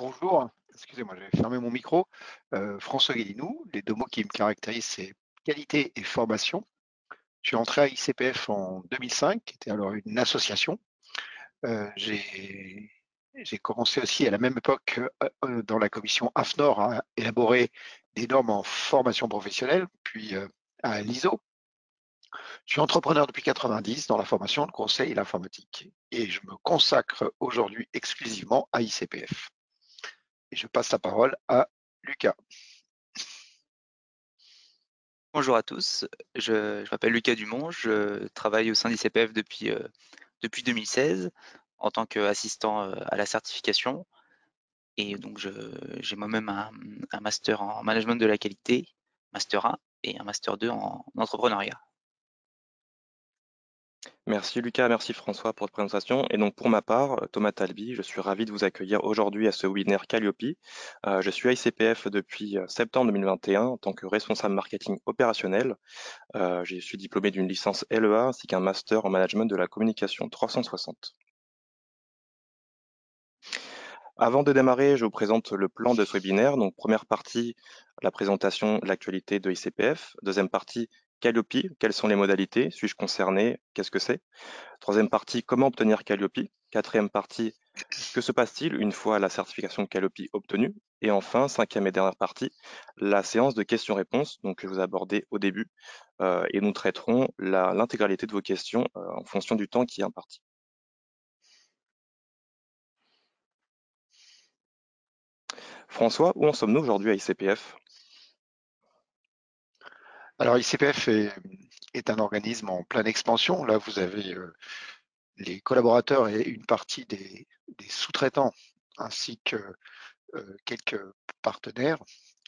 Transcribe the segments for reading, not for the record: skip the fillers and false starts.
Bonjour, excusez-moi, j'avais fermé mon micro. François Guélinou, les 2 mots qui me caractérisent, c'est qualité et formation. Je suis entré à ICPF en 2005, qui était alors une association. J'ai commencé aussi à la même époque, dans la commission AFNOR à élaborer des normes en formation professionnelle, puis, à l'ISO. Je suis entrepreneur depuis 90 dans la formation, le conseil et l'informatique et je me consacre aujourd'hui exclusivement à ICPF. Et je passe la parole à Lucas. Bonjour à tous, je m'appelle Lucas Dumont, je travaille au sein d'ICPF depuis 2016 en tant qu'assistant à la certification et donc j'ai moi-même un master en management de la qualité, master 1 et un master 2 en entrepreneuriat. Merci Lucas, merci François pour votre présentation. Et donc pour ma part, Thomas Talby, je suis ravi de vous accueillir aujourd'hui à ce webinaire Calliope. Je suis à ICPF depuis septembre 2021 en tant que responsable marketing opérationnel. Je suis diplômé d'une licence LEA ainsi qu'un master en management de la communication 360. Avant de démarrer, je vous présente le plan de ce webinaire. Donc, première partie, la présentation de l'actualité de ICPF. Deuxième partie, Calliope, quelles sont les modalités? Suis-je concerné? Qu'est-ce que c'est? Troisième partie, comment obtenir Calliope? Quatrième partie, que se passe-t-il une fois la certification Calliope obtenue? Et enfin, cinquième et dernière partie, la séance de questions-réponses, donc que je vous ai abordé au début, et nous traiterons l'intégralité de vos questions en fonction du temps qui est imparti. François, où en sommes-nous aujourd'hui à ICPF? Alors ICPF est un organisme en pleine expansion. Là, vous avez les collaborateurs et une partie des sous-traitants, ainsi que quelques partenaires.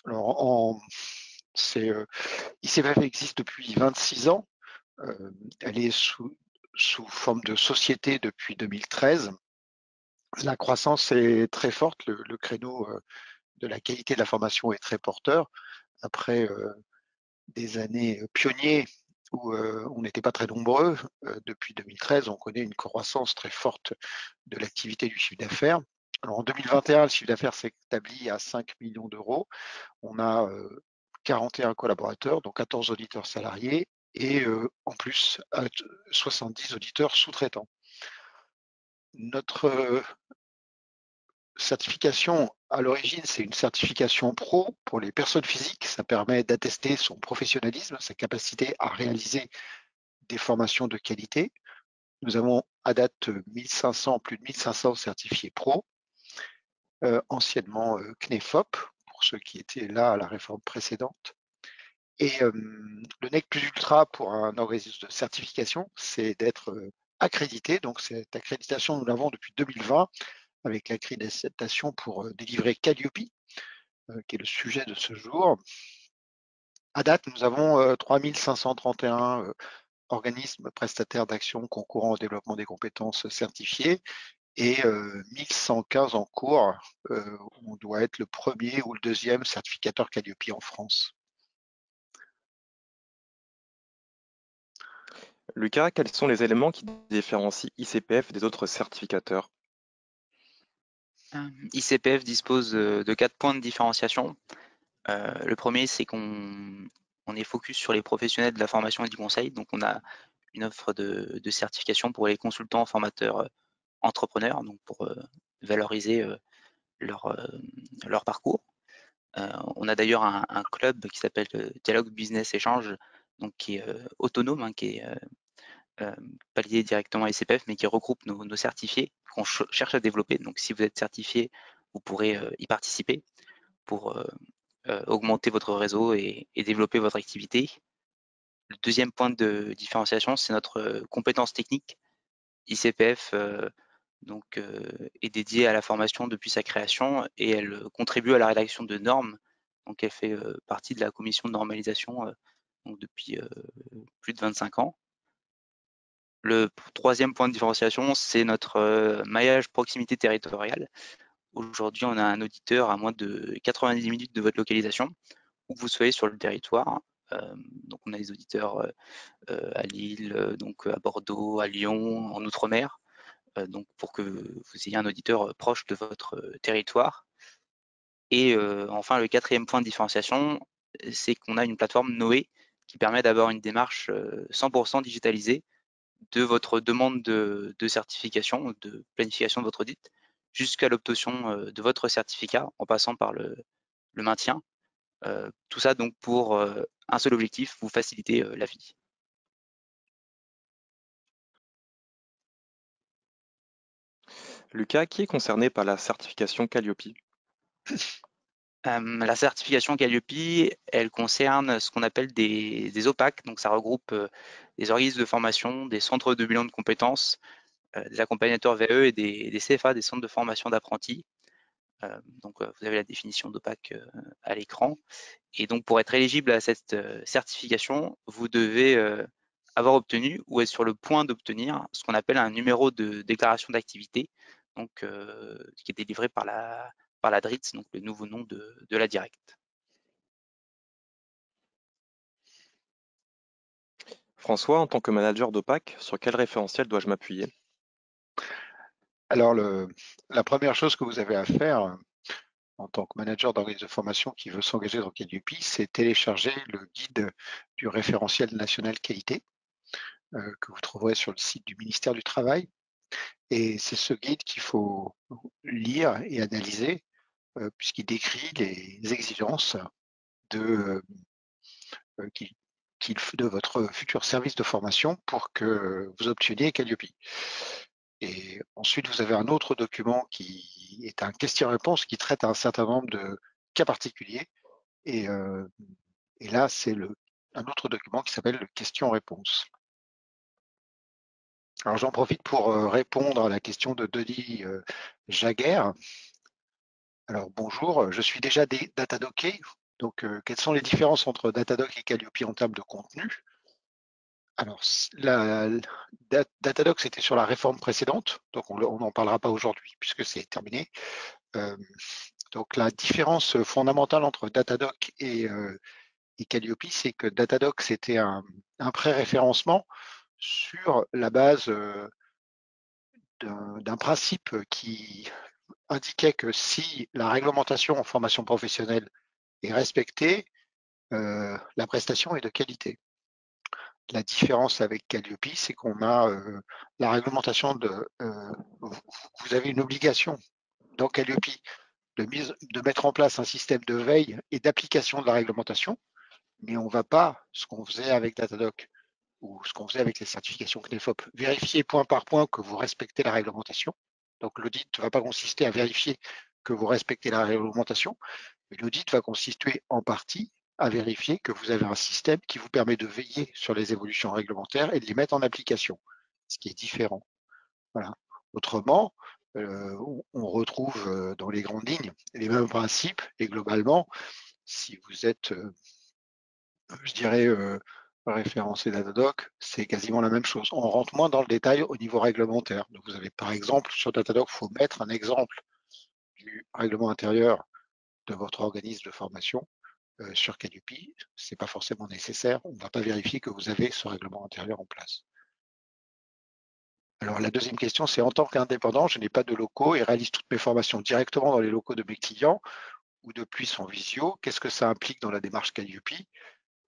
Alors, ICPF existe depuis 26 ans. Elle est sous forme de société depuis 2013. La croissance est très forte. Le créneau de la qualité de la formation est très porteur. Après des années pionniers où on n'était pas très nombreux, depuis 2013, on connaît une croissance très forte de l'activité du chiffre d'affaires. Alors en 2021, le chiffre d'affaires s'est établi à 5 millions d'euros. On a 41 collaborateurs, dont 14 auditeurs salariés et en plus 70 auditeurs sous-traitants. Notre certification, à l'origine, c'est une certification pro pour les personnes physiques. Ça permet d'attester son professionnalisme, sa capacité à réaliser des formations de qualité. Nous avons à date 1500, plus de 1500 certifiés pro, anciennement CNEFOP, pour ceux qui étaient là à la réforme précédente. Et le NEC plus ultra pour un organisme de certification, c'est d'être accrédité. Donc cette accréditation, nous l'avons depuis 2020 avec l'accréditation pour délivrer Calliope, qui est le sujet de ce jour. À date, nous avons 3531 organismes prestataires d'actions concourant au développement des compétences certifiés et 1115 en cours. On doit être le premier ou le deuxième certificateur Calliope en France. Lucas, quels sont les éléments qui différencient ICPF des autres certificateurs? ICPF dispose de 4 points de différenciation. Le premier, c'est qu'on est focus sur les professionnels de la formation et du conseil, donc on a une offre de certification pour les consultants, formateurs, entrepreneurs, donc pour valoriser leur parcours. On a d'ailleurs un club qui s'appelle Dialogue Business Échange, donc qui est autonome, hein, qui est pas lié directement à ICPF, mais qui regroupe nos certifiés qu'on cherche à développer. Donc si vous êtes certifié, vous pourrez y participer pour augmenter votre réseau et développer votre activité. Le deuxième point de différenciation, c'est notre compétence technique. ICPF est dédiée à la formation depuis sa création et elle contribue à la rédaction de normes. Donc elle fait partie de la commission de normalisation donc depuis plus de 25 ans. Le troisième point de différenciation, c'est notre maillage proximité territoriale. Aujourd'hui, on a un auditeur à moins de 90 minutes de votre localisation, où que vous soyez sur le territoire. Donc on a des auditeurs à Lille, donc à Bordeaux, à Lyon, en Outre-mer, donc pour que vous ayez un auditeur proche de votre territoire. Et enfin, le quatrième point de différenciation, c'est qu'on a une plateforme Noé qui permet d'avoir une démarche 100% digitalisée de votre demande de certification, de planification de votre audit, jusqu'à l'obtention de votre certificat en passant par le maintien. Tout ça donc pour un seul objectif, vous faciliter la vie. Lucas, qui est concerné par la certification Calliope? La certification Calliope, elle concerne ce qu'on appelle des OPAC, donc ça regroupe des organismes de formation, des centres de bilan de compétences, des accompagnateurs VE et des CFA, des centres de formation d'apprentis. Donc vous avez la définition d'OPAC à l'écran. Et donc pour être éligible à cette certification, vous devez avoir obtenu ou être sur le point d'obtenir ce qu'on appelle un numéro de déclaration d'activité, donc qui est délivré par la DRITS, donc le nouveau nom de la Directe. François, en tant que manager d'OPAC, sur quel référentiel dois-je m'appuyer? Alors, la première chose que vous avez à faire en tant que manager d'organisme de formation qui veut s'engager dans Calliope, c'est télécharger le guide du référentiel national qualité que vous trouverez sur le site du ministère du Travail. Et c'est ce guide qu'il faut lire et analyser puisqu'il décrit les exigences de, de votre futur service de formation pour que vous obteniez Calliope. Et ensuite, vous avez un autre document qui est un question-réponse qui traite un certain nombre de cas particuliers. Et là, c'est un autre document qui s'appelle le question-réponse. Alors, j'en profite pour répondre à la question de Denis Jaguer. Alors, bonjour, je suis déjà Datadocké. Donc, quelles sont les différences entre Datadock et Calliope en termes de contenu? Alors, Datadock, c'était sur la réforme précédente, donc on n'en parlera pas aujourd'hui puisque c'est terminé. Donc, la différence fondamentale entre Datadock et Calliope, c'est que Datadock, c'était un pré-référencement sur la base d'un principe qui indiquait que si la réglementation en formation professionnelle est respectée, la prestation est de qualité. La différence avec Calliope, c'est qu'on a la réglementation vous avez une obligation dans Calliope de mettre en place un système de veille et d'application de la réglementation, mais on ne va pas, ce qu'on faisait avec Datadock ou ce qu'on faisait avec les certifications CNEFOP, vérifier point par point que vous respectez la réglementation. Donc l'audit ne va pas consister à vérifier que vous respectez la réglementation, mais l'audit va consister en partie à vérifier que vous avez un système qui vous permet de veiller sur les évolutions réglementaires et de les mettre en application, ce qui est différent. Voilà. Autrement, on retrouve dans les grandes lignes les mêmes principes et globalement, si vous êtes, je dirais, référencé Datadock, c'est quasiment la même chose. On rentre moins dans le détail au niveau réglementaire. Donc vous avez par exemple sur Datadock, il faut mettre un exemple du règlement intérieur de votre organisme de formation. Sur Calliope, ce n'est pas forcément nécessaire. On ne va pas vérifier que vous avez ce règlement intérieur en place. Alors la deuxième question, c'est en tant qu'indépendant, je n'ai pas de locaux et réalise toutes mes formations directement dans les locaux de mes clients ou depuis son visio. Qu'est-ce que ça implique dans la démarche Calliope?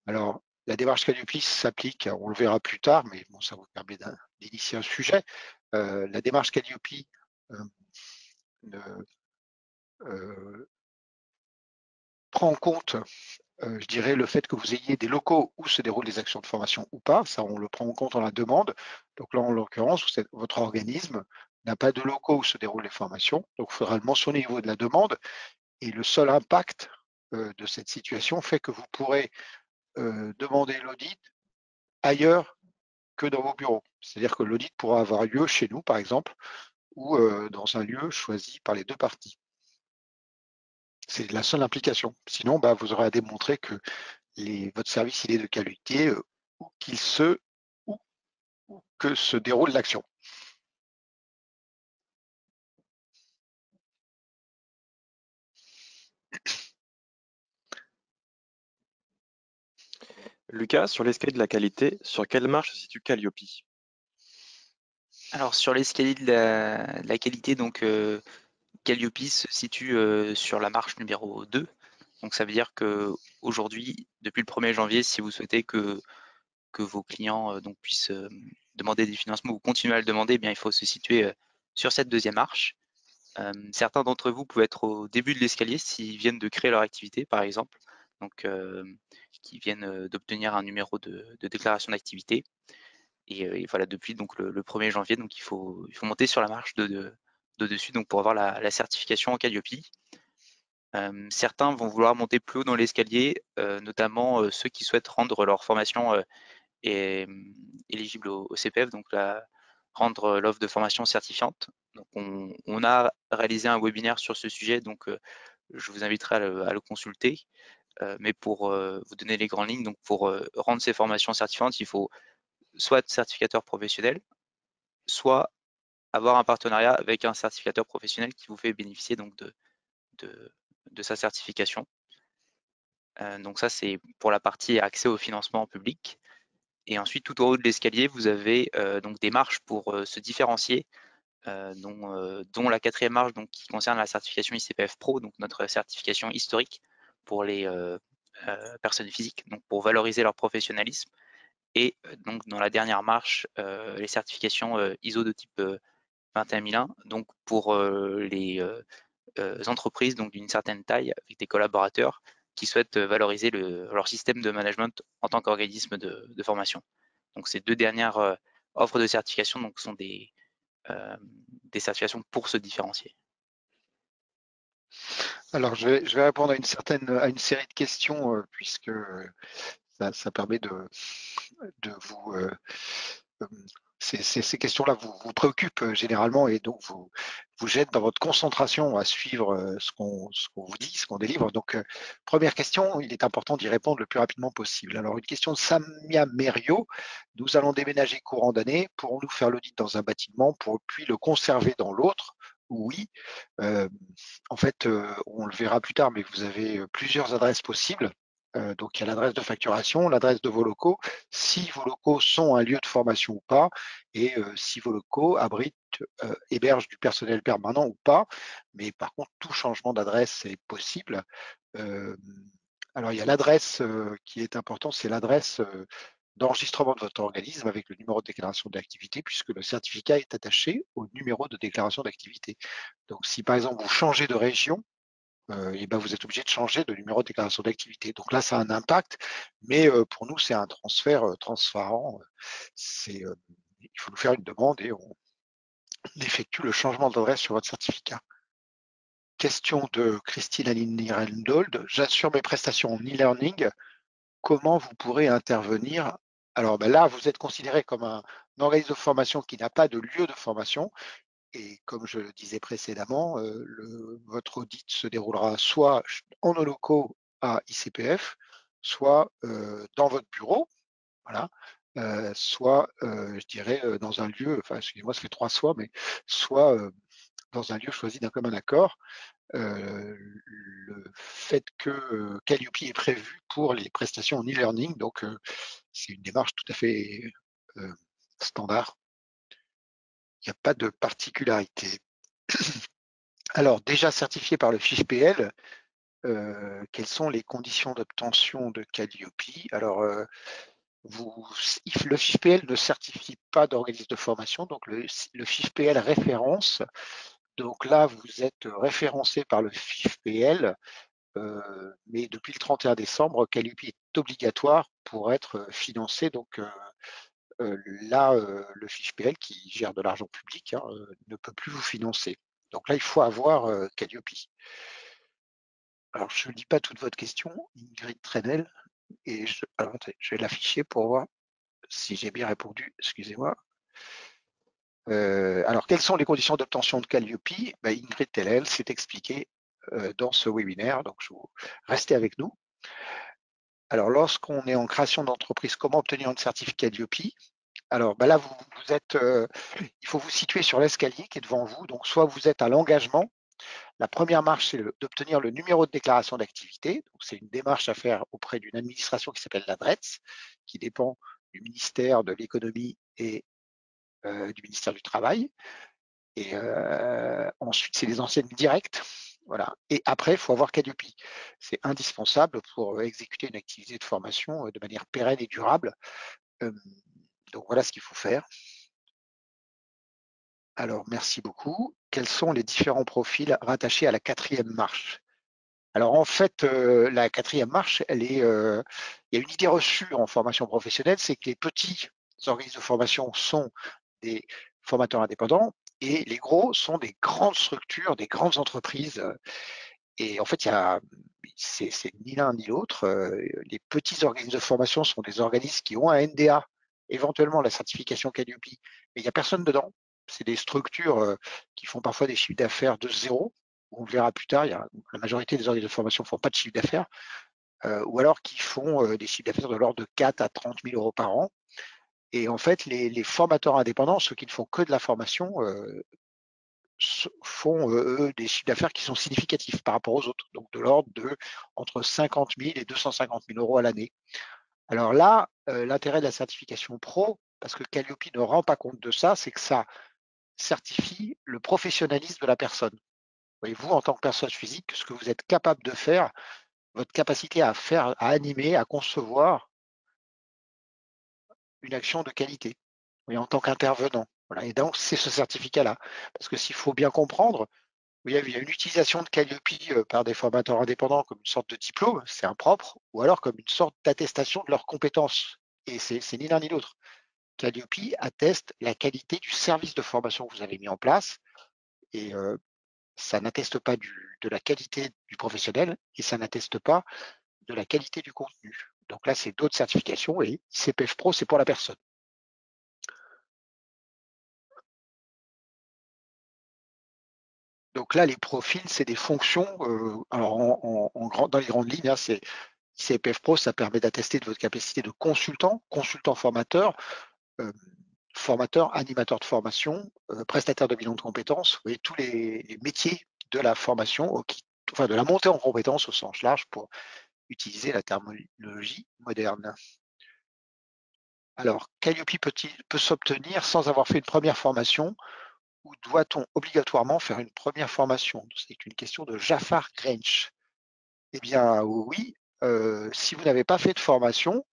Alors la démarche Calliope s'applique, on le verra plus tard, mais bon, ça vous permet d'initier un sujet. La démarche Calliope prend en compte je dirais le fait que vous ayez des locaux où se déroulent des actions de formation ou pas, ça on le prend en compte dans la demande. Donc là en l'occurrence, votre organisme n'a pas de locaux où se déroulent les formations, donc il faudra le mentionner au niveau de la demande. Et le seul impact de cette situation fait que vous pourrez demander l'audit ailleurs que dans vos bureaux. C'est-à-dire que l'audit pourra avoir lieu chez nous par exemple ou dans un lieu choisi par les deux parties. C'est la seule implication. Sinon, vous aurez à démontrer que votre service il est de qualité où que se déroule l'action. Lucas, sur l'escalier de la qualité, sur quelle marche se situe Calliope? Alors sur l'escalier de la qualité, donc Calliope se situe sur la marche numéro 2. Donc ça veut dire que aujourd'hui, depuis le 1er janvier, si vous souhaitez que vos clients donc puissent demander des financements ou continuer à le demander, eh bien il faut se situer sur cette deuxième marche. Certains d'entre vous peuvent être au début de l'escalier s'ils viennent de créer leur activité, par exemple, donc qui viennent d'obtenir un numéro de déclaration d'activité. Et voilà, depuis donc le 1er janvier, donc il faut monter sur la marche de dessus donc pour avoir la certification en Calliope. Certains vont vouloir monter plus haut dans l'escalier, notamment ceux qui souhaitent rendre leur formation éligible au CPF, donc rendre l'offre de formation certifiante. Donc on a réalisé un webinaire sur ce sujet, donc je vous inviterai à le consulter. Mais pour vous donner les grandes lignes, donc pour rendre ces formations certifiantes, il faut soit être certificateur professionnel, soit avoir un partenariat avec un certificateur professionnel qui vous fait bénéficier donc de sa certification. Donc ça, c'est pour la partie accès au financement public. Et ensuite, tout en haut de l'escalier, vous avez donc des marches pour se différencier, dont la 4e marche donc, qui concerne la certification ICPF Pro, donc notre certification historique pour les personnes physiques, donc pour valoriser leur professionnalisme. Et donc dans la dernière marche, les certifications ISO de type 21001, donc pour les entreprises donc d'une certaine taille avec des collaborateurs qui souhaitent valoriser leur système de management en tant qu'organisme de formation. Donc ces 2 dernières offres de certification donc, sont des certifications pour se différencier. Alors, je vais répondre à une série de questions puisque ça permet de vous ces questions-là vous préoccupent généralement et donc vous jettent dans votre concentration à suivre ce qu'on vous dit, ce qu'on délivre. Donc, première question, il est important d'y répondre le plus rapidement possible. Alors, une question de Samia Merio. Nous allons déménager courant d'année. Pourrons-nous faire l'audit dans un bâtiment pour puis le conserver dans l'autre? Oui. En fait, on le verra plus tard, mais vous avez plusieurs adresses possibles. Donc, il y a l'adresse de facturation, l'adresse de vos locaux, si vos locaux sont un lieu de formation ou pas, et si vos locaux hébergent du personnel permanent ou pas. Mais par contre, tout changement d'adresse est possible. Alors, il y a l'adresse qui est importante, c'est l'adresse d'enregistrement de votre organisme avec le numéro de déclaration d'activité, puisque le certificat est attaché au numéro de déclaration d'activité. Donc, si par exemple vous changez de région, et ben vous êtes obligé de changer de numéro de déclaration d'activité. Donc là, ça a un impact, mais pour nous, c'est un transfert transparent. Il faut nous faire une demande et on effectue le changement d'adresse sur votre certificat. Question de Christine Aline Nirendold. J'assure mes prestations en e-learning. Comment vous pourrez intervenir? Alors ben là, vous êtes considéré comme un organisme de formation qui n'a pas de lieu de formation. Et comme je le disais précédemment, votre audit se déroulera soit en nos locaux à ICPF, soit dans votre bureau, voilà, soit, je dirais, dans un lieu, enfin, excusez-moi, ça fait 3 soit, mais soit dans un lieu choisi d'un commun accord. Le fait que Calliope est prévu pour les prestations en e-learning, donc c'est une démarche tout à fait standard. Il n'y a pas de particularité. Alors, déjà certifié par le FIFPL, quelles sont les conditions d'obtention de Calliope? Alors, le FIFPL ne certifie pas d'organisme de formation, donc le FIFPL référence. Donc là, vous êtes référencé par le FIFPL, mais depuis le 31 décembre, Calliope est obligatoire pour être financé. Donc là, le FIFPL, qui gère de l'argent public, ne peut plus vous financer. Donc là, il faut avoir Calliope. Alors, je ne lis pas toute votre question, Ingrid Trenel, et alors, attendez, je vais l'afficher pour voir si j'ai bien répondu. Excusez-moi. Alors, quelles sont les conditions d'obtention de Calliope? Ingrid Trenel s'est expliqué dans ce webinaire, donc restez avec nous. Alors, lorsqu'on est en création d'entreprise, comment obtenir une certificat Calliope? Alors, là, vous êtes, il faut vous situer sur l'escalier qui est devant vous. Donc, soit vous êtes à l'engagement. La première marche, c'est d'obtenir le numéro de déclaration d'activité. Donc, c'est une démarche à faire auprès d'une administration qui s'appelle l'ADRETS, qui dépend du ministère de l'économie et du ministère du Travail. Et ensuite, c'est les anciennes directes. Voilà. Et après, il faut avoir Calliope. C'est indispensable pour exécuter une activité de formation de manière pérenne et durable. Donc voilà ce qu'il faut faire. Alors, merci beaucoup. Quels sont les différents profils rattachés à la 4e marche? Alors en fait, la 4e marche, il y a une idée reçue en formation professionnelle, c'est que les petits organismes de formation sont des formateurs indépendants et les gros sont des grandes structures, des grandes entreprises. Et en fait, c'est ni l'un ni l'autre. Les petits organismes de formation sont des organismes qui ont un NDA, éventuellement la certification Calliope, mais il n'y a personne dedans. C'est des structures qui font parfois des chiffres d'affaires de zéro. On le verra plus tard, la majorité des organismes de formation ne font pas de chiffre d'affaires, ou alors qui font des chiffres d'affaires de l'ordre de 4 à 30 000 euros par an. Et en fait, les formateurs indépendants, ceux qui ne font que de la formation, font eux des chiffres d'affaires qui sont significatifs par rapport aux autres, donc de l'ordre de entre 50 000 et 250 000 euros à l'année. Alors là, l'intérêt de la certification pro, parce que Calliope ne rend pas compte de ça, c'est que ça certifie le professionnalisme de la personne. Voyez-vous, en tant que personne physique, ce que vous êtes capable de faire, votre capacité à faire, à animer, à concevoir une action de qualité, voyez, en tant qu'intervenant. Voilà. Et donc, c'est ce certificat-là. Parce que s'il faut bien comprendre, il y a une utilisation de Calliope par des formateurs indépendants comme une sorte de diplôme, c'est impropre, ou alors comme une sorte d'attestation de leurs compétences. Et c'est ni l'un ni l'autre. Calliope atteste la qualité du service de formation que vous avez mis en place, et ça n'atteste pas de la qualité du professionnel, et ça n'atteste pas de la qualité du contenu. Donc là, c'est d'autres certifications, et ICPF Pro, c'est pour la personne. Donc là, les profils, c'est des fonctions, alors dans les grandes lignes, c'est ICPF Pro, ça permet d'attester de votre capacité de consultant, consultant formateur, formateur, animateur de formation, prestataire de bilan de compétences, vous voyez, tous les métiers de la formation, enfin de la montée en compétences au sens large pour utiliser la terminologie moderne. Alors, Calliope peut s'obtenir sans avoir fait une première formation, ou doit-on obligatoirement faire une première formation? C'est une question de Jafar Grench. Eh bien oui, si vous n'avez pas fait de formation,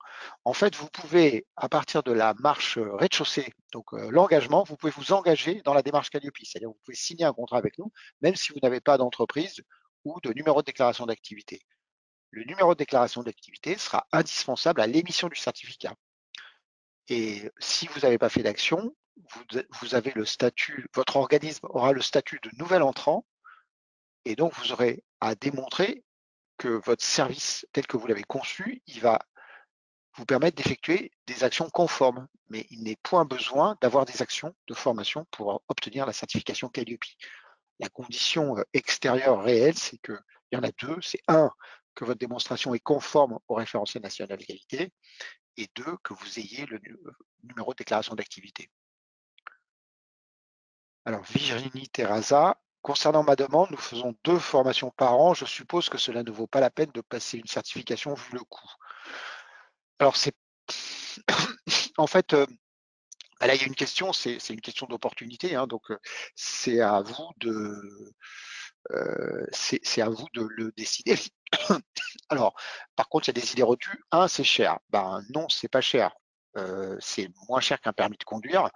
en fait, vous pouvez, à partir de la marche rez-de-chaussée, donc l'engagement, vous pouvez vous engager dans la démarche Calliope. C'est-à-dire vous pouvez signer un contrat avec nous, même si vous n'avez pas d'entreprise ou de numéro de déclaration d'activité. Le numéro de déclaration d'activité sera indispensable à l'émission du certificat. Et si vous n'avez pas fait d'action, vous avez le statut, votre organisme aura le statut de nouvel entrant, et donc vous aurez à démontrer que votre service tel que vous l'avez conçu, il va vous permettre d'effectuer des actions conformes. Mais il n'est point besoin d'avoir des actions de formation pour obtenir la certification Calliope. La condition extérieure réelle, c'est qu'il y en a deux. C'est un, que votre démonstration est conforme au référentiel national de qualité, et deux, que vous ayez le numéro de déclaration d'activité. Alors, Virginie Terraza, concernant ma demande, nous faisons 2 formations par an. Je suppose que cela ne vaut pas la peine de passer une certification vu le coût. Alors, c'est en fait, là, il y a une question, c'est une question d'opportunité, hein, donc c'est à vous de le décider. Alors, par contre, il y a des idées reçues. Un, c'est cher. Ben non, c'est pas cher. C'est moins cher qu'un permis de conduire.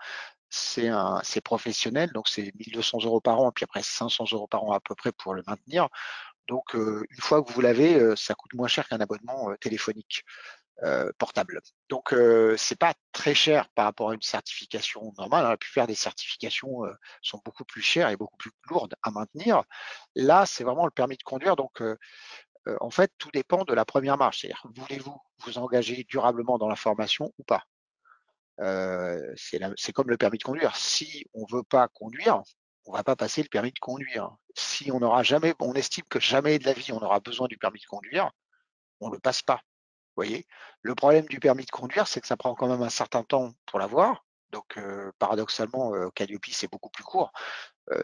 C'est professionnel, donc c'est 1 200 € par an, et puis après 500 € par an à peu près pour le maintenir. Donc, une fois que vous l'avez, ça coûte moins cher qu'un abonnement téléphonique portable. Donc, c'est pas très cher par rapport à une certification normale. On a pu faire des certifications sont beaucoup plus chères et beaucoup plus lourdes à maintenir. Là, c'est vraiment le permis de conduire. Donc, en fait, tout dépend de la première marche. C'est-à-dire, voulez-vous vous engager durablement dans la formation ou pas? C'est comme le permis de conduire. Si on veut pas conduire, on va pas passer le permis de conduire. Si on estime que jamais de la vie on aura besoin du permis de conduire, on le passe pas. Voyez, le problème du permis de conduire, c'est que ça prend quand même un certain temps pour l'avoir. Donc, paradoxalement, Calliope, c'est beaucoup plus court.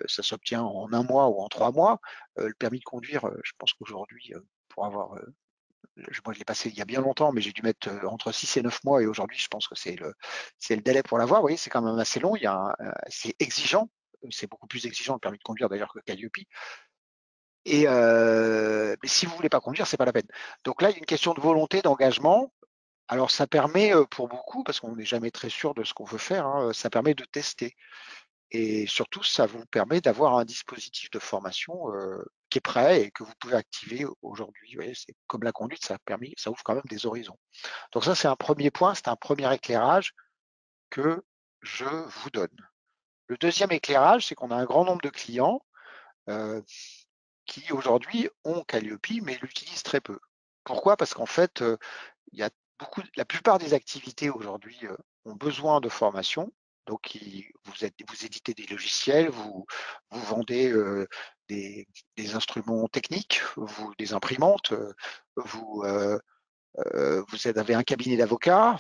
Ça s'obtient en 1 mois ou en 3 mois. Le permis de conduire, je pense qu'aujourd'hui, pour avoir, moi je l'ai passé il y a bien longtemps, mais j'ai dû mettre entre 6 et 9 mois, et aujourd'hui, je pense que c'est le délai pour l'avoir. Vous voyez, c'est quand même assez long. C'est exigeant c'est beaucoup plus exigeant le permis de conduire d'ailleurs que Calliope. Mais si vous voulez pas conduire, c'est pas la peine. Donc là, il y a une question de volonté, d'engagement. Alors ça permet pour beaucoup, parce qu'on n'est jamais très sûr de ce qu'on veut faire, hein, ça permet de tester. Et surtout, ça vous permet d'avoir un dispositif de formation qui est prêt et que vous pouvez activer aujourd'hui. Vous voyez, c'est comme la conduite, ça ouvre quand même des horizons. Donc ça, c'est un premier point, c'est un premier éclairage que je vous donne. Le deuxième éclairage, c'est qu'on a un grand nombre de clients qui aujourd'hui ont Calliope, mais l'utilisent très peu. Pourquoi? Parce qu'en fait, il y a la plupart des activités aujourd'hui ont besoin de formation. Donc, vous éditez des logiciels, vous vendez des, instruments techniques, des imprimantes, vous avez un cabinet d'avocats.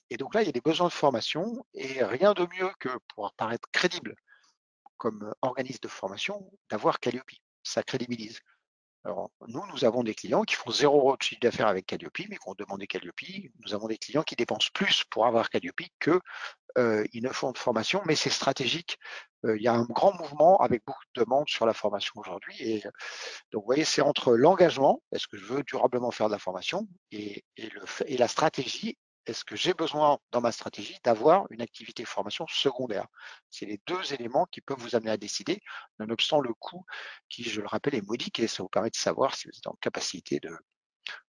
Et donc là, il y a des besoins de formation et rien de mieux que pour paraître crédible comme organisme de formation d'avoir Calliope. Ça crédibilise. Alors, nous avons des clients qui font 0 € de chiffre d'affaires avec Calliope, mais qui ont demandé Calliope. Nous avons des clients qui dépensent plus pour avoir Calliope que ils ne font de formation, mais c'est stratégique. Il y a un grand mouvement avec beaucoup de demandes sur la formation aujourd'hui. Et donc, vous voyez, c'est entre l'engagement, est-ce que je veux durablement faire de la formation, et la stratégie, est-ce que j'ai besoin dans ma stratégie d'avoir une activité de formation secondaire? C'est les deux éléments qui peuvent vous amener à décider, nonobstant le coût qui, je le rappelle, est modique et ça vous permet de savoir si vous êtes en capacité de,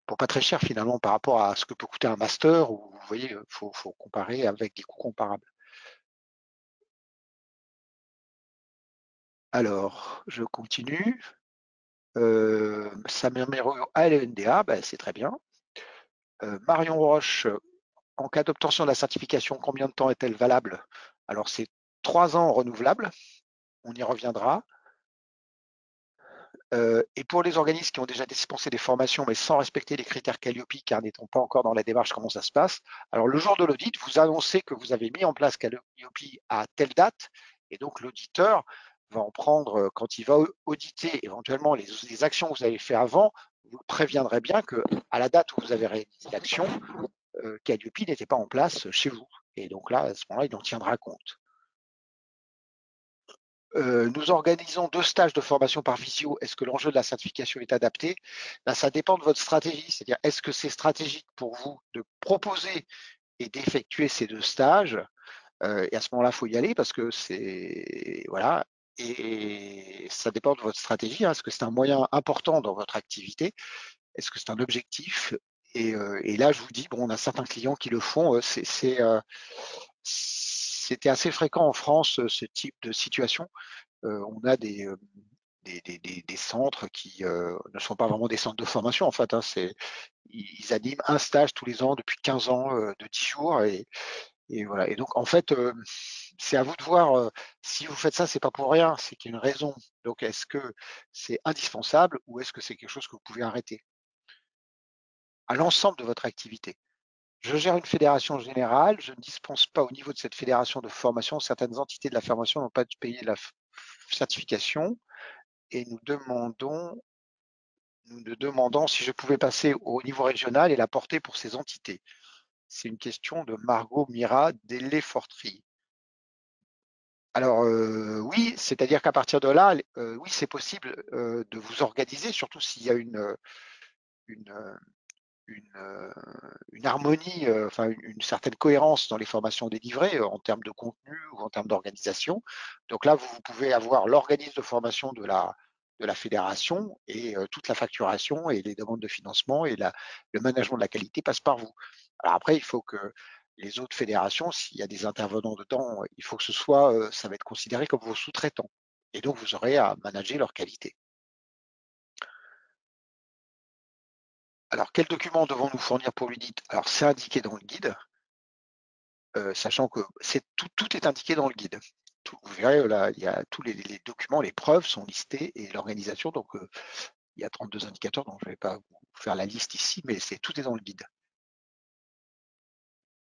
pour pas très cher finalement par rapport à ce que peut coûter un master, ou vous voyez, faut comparer avec des coûts comparables. Alors, je continue. Samir Mero à l'ENDA, ben, c'est très bien. Marion Roche, en cas d'obtention de la certification, combien de temps est-elle valable? Alors, c'est 3 ans renouvelables, on y reviendra. Et pour les organismes qui ont déjà dispensé des formations, mais sans respecter les critères Calliope, car n'étant pas encore dans la démarche, comment ça se passe? Alors, le jour de l'audit, vous annoncez que vous avez mis en place Calliope à telle date, et donc l'auditeur va en prendre, quand il va auditer éventuellement les actions que vous avez fait avant, vous préviendrez bien que à la date où vous avez réalisé l'action, Calliope n'était pas en place chez vous. Et donc là, à ce moment-là, il en tiendra compte. Nous organisons 2 stages de formation par visio. Est-ce que l'enjeu de la certification est adapté? Ben, ça dépend de votre stratégie. C'est-à-dire, est-ce que c'est stratégique pour vous de proposer et d'effectuer ces 2 stages? Et à ce moment-là, il faut y aller parce que c'est voilà. Et ça dépend de votre stratégie, hein. Est-ce que c'est un moyen important dans votre activité? Est-ce que c'est un objectif? Et là, je vous dis, bon, on a certains clients qui le font. C'était assez fréquent en France, ce type de situation. On a des centres qui ne sont pas vraiment des centres de formation en fait, hein, ils animent un stage tous les ans depuis 15 ans de 10 jours et voilà. Et donc en fait, c'est à vous de voir si vous faites ça, c'est pas pour rien, c'est qu'il y a une raison. Donc est-ce que c'est indispensable ou est-ce que c'est quelque chose que vous pouvez arrêter à l'ensemble de votre activité? Je gère une fédération générale, je ne dispense pas au niveau de cette fédération de formation. Certaines entités de la formation n'ont pas payé la certification et nous demandons si je pouvais passer au niveau régional et la porter pour ces entités. C'est une question de Margot Mira Dellefortry. Alors oui, c'est-à-dire qu'à partir de là, oui, c'est possible de vous organiser, surtout s'il y a une, une harmonie, enfin une certaine cohérence dans les formations délivrées en termes de contenu ou en termes d'organisation. Donc là, vous pouvez avoir l'organisme de formation de la fédération et toute la facturation et les demandes de financement et le management de la qualité passe par vous. Alors après, il faut que les autres fédérations, s'il y a des intervenants dedans, il faut que ce soit, ça va être considéré comme vos sous-traitants. Et donc, vous aurez à manager leur qualité. Alors, quels documents devons-nous fournir pour l'audit? Alors, c'est indiqué dans le guide, sachant que tout est indiqué dans le guide. Vous verrez, là, il y a tous les documents, les preuves sont listées et l'organisation, donc il y a 32 indicateurs, donc je ne vais pas vous faire la liste ici, mais tout est dans le guide.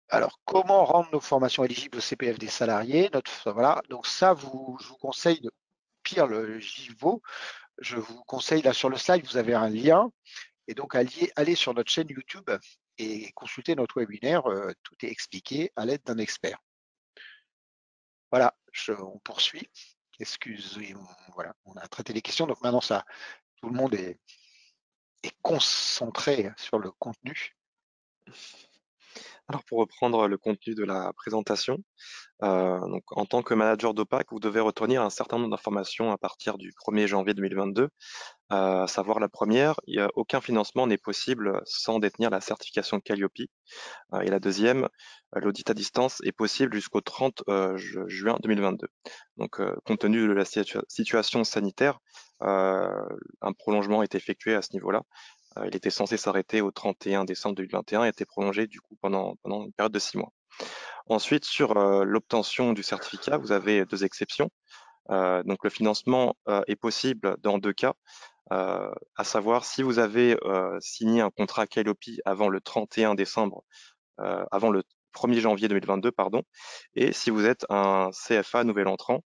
Alors, comment rendre nos formations éligibles au CPF des salariés? Voilà, donc ça, je vous conseille de pire le JIVO. Je vous conseille, là sur le slide, vous avez un lien. Et donc, allez sur notre chaîne YouTube et consulter notre webinaire. Tout est expliqué à l'aide d'un expert. Voilà, on poursuit. Excusez-moi, voilà, on a traité les questions, donc maintenant tout le monde est concentré sur le contenu. Alors pour reprendre le contenu de la présentation, donc en tant que manager d'OPAC, vous devez retenir un certain nombre d'informations à partir du 1er janvier 2022, à savoir la première, aucun financement n'est possible sans détenir la certification Calliope. Et la deuxième, l'audit à distance est possible jusqu'au 30 juin 2022. Donc compte tenu de la situation sanitaire, un prolongement est effectué à ce niveau-là. Il était censé s'arrêter au 31 décembre 2021 et a été prolongé du coup pendant une période de 6 mois. Ensuite, sur l'obtention du certificat, vous avez deux exceptions. Donc le financement est possible dans deux cas, à savoir si vous avez signé un contrat Calliope avant le 31 décembre, avant le 1er janvier 2022, pardon, et si vous êtes un CFA nouvel entrant,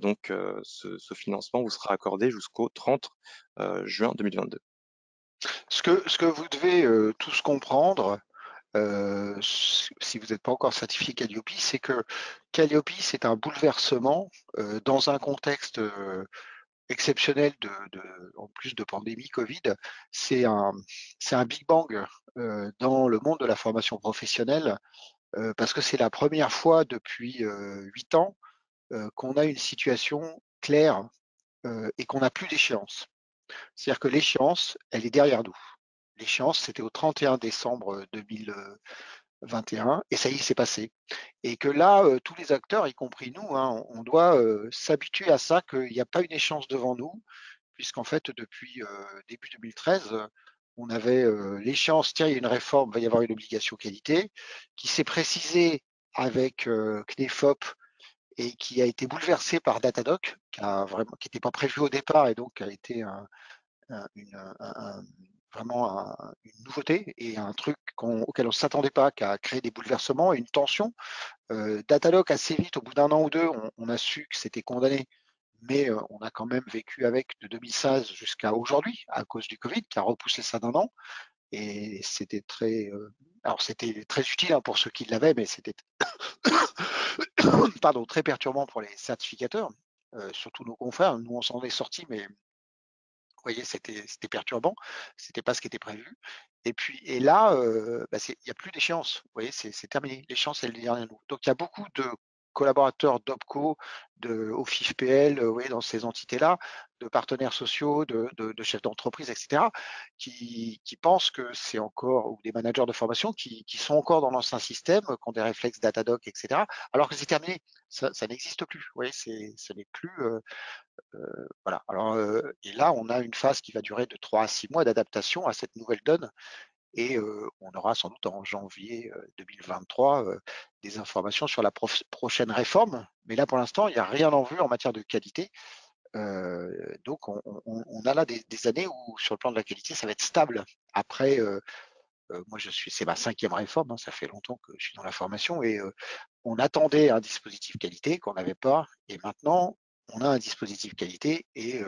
donc ce financement vous sera accordé jusqu'au 30 juin 2022. Ce que vous devez tous comprendre, si vous n'êtes pas encore certifié Calliope, c'est que Calliope, c'est un bouleversement dans un contexte exceptionnel en plus de pandémie Covid. C'est un Big Bang dans le monde de la formation professionnelle parce que c'est la première fois depuis 8 ans qu'on a une situation claire et qu'on n'a plus d'échéance. C'est-à-dire que l'échéance, elle est derrière nous. L'échéance, c'était au 31 décembre 2021, et ça y est, c'est passé. Et que là, tous les acteurs, y compris nous, hein, on doit s'habituer à ça, qu'il n'y a pas une échéance devant nous, puisqu'en fait, depuis début 2013, on avait l'échéance, tiens, il y a une réforme, il va y avoir une obligation qualité, qui s'est précisée avec CNEFOP et qui a été bouleversée par Datadoc, qui n'était pas prévu au départ et donc qui a été vraiment une nouveauté et un truc auquel on ne s'attendait pas, qui a créé des bouleversements et une tension. Datalogue, assez vite, au bout d'un an ou deux, on a su que c'était condamné, mais on a quand même vécu avec de 2016 jusqu'à aujourd'hui à cause du Covid, qui a repoussé ça d'un an. Et c'était c'était très utile hein, pour ceux qui l'avaient, mais c'était pardon, très perturbant pour les certificateurs, surtout nos confrères. Nous, on s'en est sortis, mais vous voyez, c'était perturbant, c'était pas ce qui était prévu. Et là, il n'y a plus d'échéance. Vous voyez, c'est terminé. L'échéance, elle est derrière nous. Donc il y a beaucoup de collaborateurs d'OPCO, au FIFPL, vous voyez, dans ces entités-là, de partenaires sociaux, de chefs d'entreprise, etc., qui pensent que c'est encore, ou des managers de formation qui sont encore dans l'ancien système, qui ont des réflexes Datadoc, etc., alors que c'est terminé. Ça n'existe plus. Vous voyez, ce n'est plus. Voilà. Alors, et là, on a une phase qui va durer de 3 à 6 mois d'adaptation à cette nouvelle donne. Et on aura sans doute en janvier 2023 des informations sur la prochaine réforme. Mais là, pour l'instant, il n'y a rien en vue en matière de qualité. Donc, on a là des années où, sur le plan de la qualité, ça va être stable. Après, moi, c'est ma 5e réforme. Hein, ça fait longtemps que je suis dans la formation et on attendait un dispositif qualité qu'on n'avait pas. Et maintenant, on a un dispositif qualité et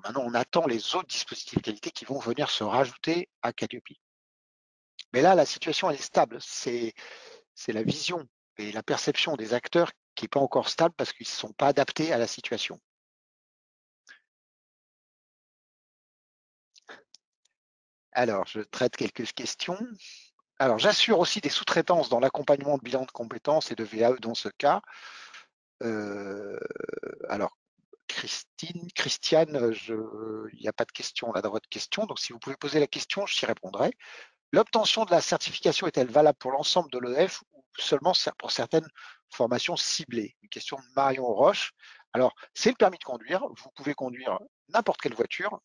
maintenant, on attend les autres dispositifs qualité qui vont venir se rajouter à Calliope. Mais là, la situation, elle est stable. C'est la vision et la perception des acteurs qui n'est pas encore stable parce qu'ils ne sont pas adaptés à la situation. Alors, je traite quelques questions. Alors, j'assure aussi des sous-traitances dans l'accompagnement de bilan de compétences et de VAE dans ce cas. Alors, Christiane, il n'y a pas de question là dans votre question, donc si vous pouvez poser la question, j'y répondrai. L'obtention de la certification est-elle valable pour l'ensemble de l'EF ou seulement pour certaines formations ciblées? Une question de Marion Roche. Alors, c'est le permis de conduire. Vous pouvez conduire n'importe quelle voiture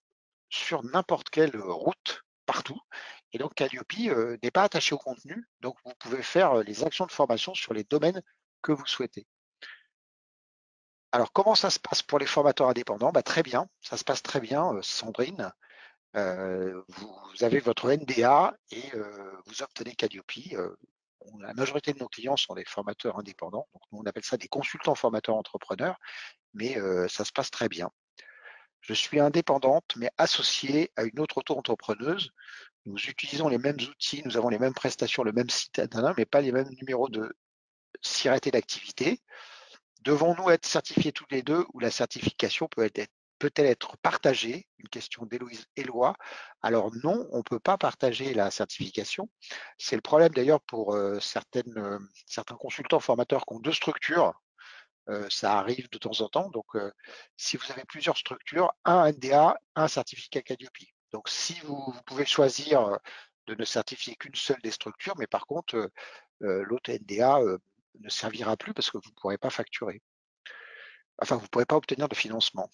sur n'importe quelle route, partout. Et donc, Calliope n'est pas attaché au contenu. Donc, vous pouvez faire les actions de formation sur les domaines que vous souhaitez. Alors, comment ça se passe pour les formateurs indépendants? Très bien, ça se passe très bien, Sandrine. Vous avez votre NDA et vous obtenez Calliope. La majorité de nos clients sont des formateurs indépendants, donc nous on appelle ça des consultants formateurs entrepreneurs, mais ça se passe très bien. Je suis indépendante, mais associée à une autre auto-entrepreneuse. Nous utilisons les mêmes outils, nous avons les mêmes prestations, le même site internet, mais pas les mêmes numéros de SIRET et d'activité. Devons-nous être certifiés tous les deux ou la certification peut-elle être partagée? Une question d'Héloïse Éloi. Alors non, on ne peut pas partager la certification. C'est le problème d'ailleurs pour certains consultants formateurs qui ont 2 structures. Ça arrive de temps en temps. Donc, si vous avez plusieurs structures, un NDA, un certificat Calliope. Donc, si vous pouvez choisir de ne certifier qu'une seule des structures, mais par contre, l'autre NDA ne servira plus parce que vous ne pourrez pas facturer. Enfin, vous ne pourrez pas obtenir de financement.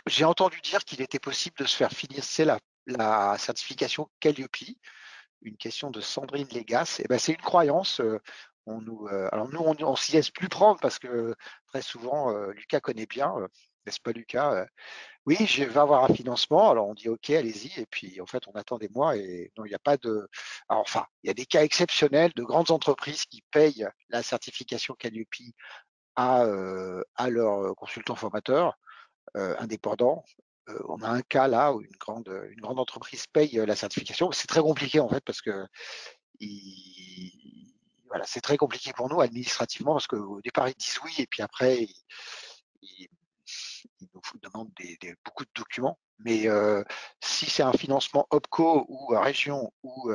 J'ai entendu dire qu'il était possible de se faire financer la certification Calliope. Une question de Sandrine Légas. Eh ben, c'est une croyance. Alors nous, on s'y laisse plus prendre parce que très souvent, Lucas connaît bien, n'est-ce pas Lucas? Oui, je vais avoir un financement. Alors on dit OK, allez-y. Et puis en fait, on attend des mois et non, il n'y a pas de. Alors, enfin, il y a des cas exceptionnels de grandes entreprises qui payent la certification Calliope à leurs consultants formateurs indépendants. On a un cas là où une grande entreprise paye la certification. C'est très compliqué en fait parce que voilà, c'est très compliqué pour nous administrativement parce qu'au départ ils disent oui et puis après ils nous demandent beaucoup de documents. Mais si c'est un financement OPCO ou région ou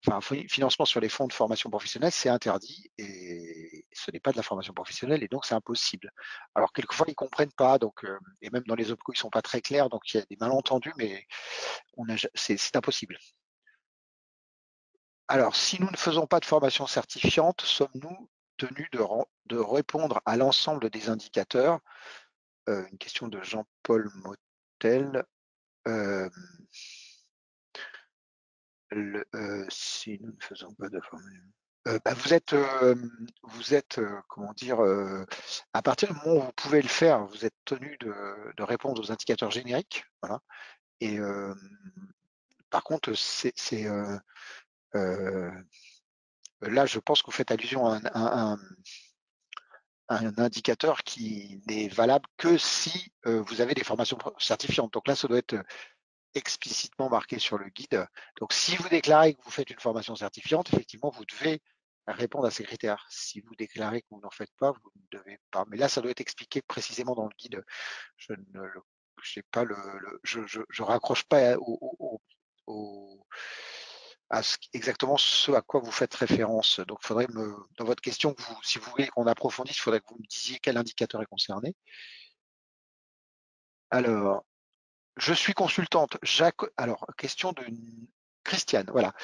enfin financement sur les fonds de formation professionnelle, c'est interdit et ce n'est pas de la formation professionnelle et donc c'est impossible. Alors quelquefois ils comprennent pas, donc et même dans les OPCO ils sont pas très clairs, donc il y a des malentendus, mais c'est impossible. Alors, si nous ne faisons pas de formation certifiante, sommes-nous tenus de répondre à l'ensemble des indicateurs? Une question de Jean-Paul Motel. Si nous ne faisons pas de formation. Bah, vous êtes comment dire, à partir du moment où vous pouvez le faire, vous êtes tenu de répondre aux indicateurs génériques, voilà. Et par contre, là, je pense que vous faites allusion à un indicateur qui n'est valable que si vous avez des formations certifiantes. Donc là, ça doit être explicitement marqué sur le guide. Donc si vous déclarez que vous faites une formation certifiante, effectivement, vous devez répondre à ces critères. Si vous déclarez que vous n'en faites pas, vous ne devez pas. Mais là, ça doit être expliqué précisément dans le guide. Je ne sais pas je raccroche pas exactement ce à quoi vous faites référence. Donc, il faudrait dans votre question, si vous voulez qu'on approfondisse, il faudrait que vous me disiez quel indicateur est concerné. Alors, je suis consultante. Alors, question de Christiane. Voilà.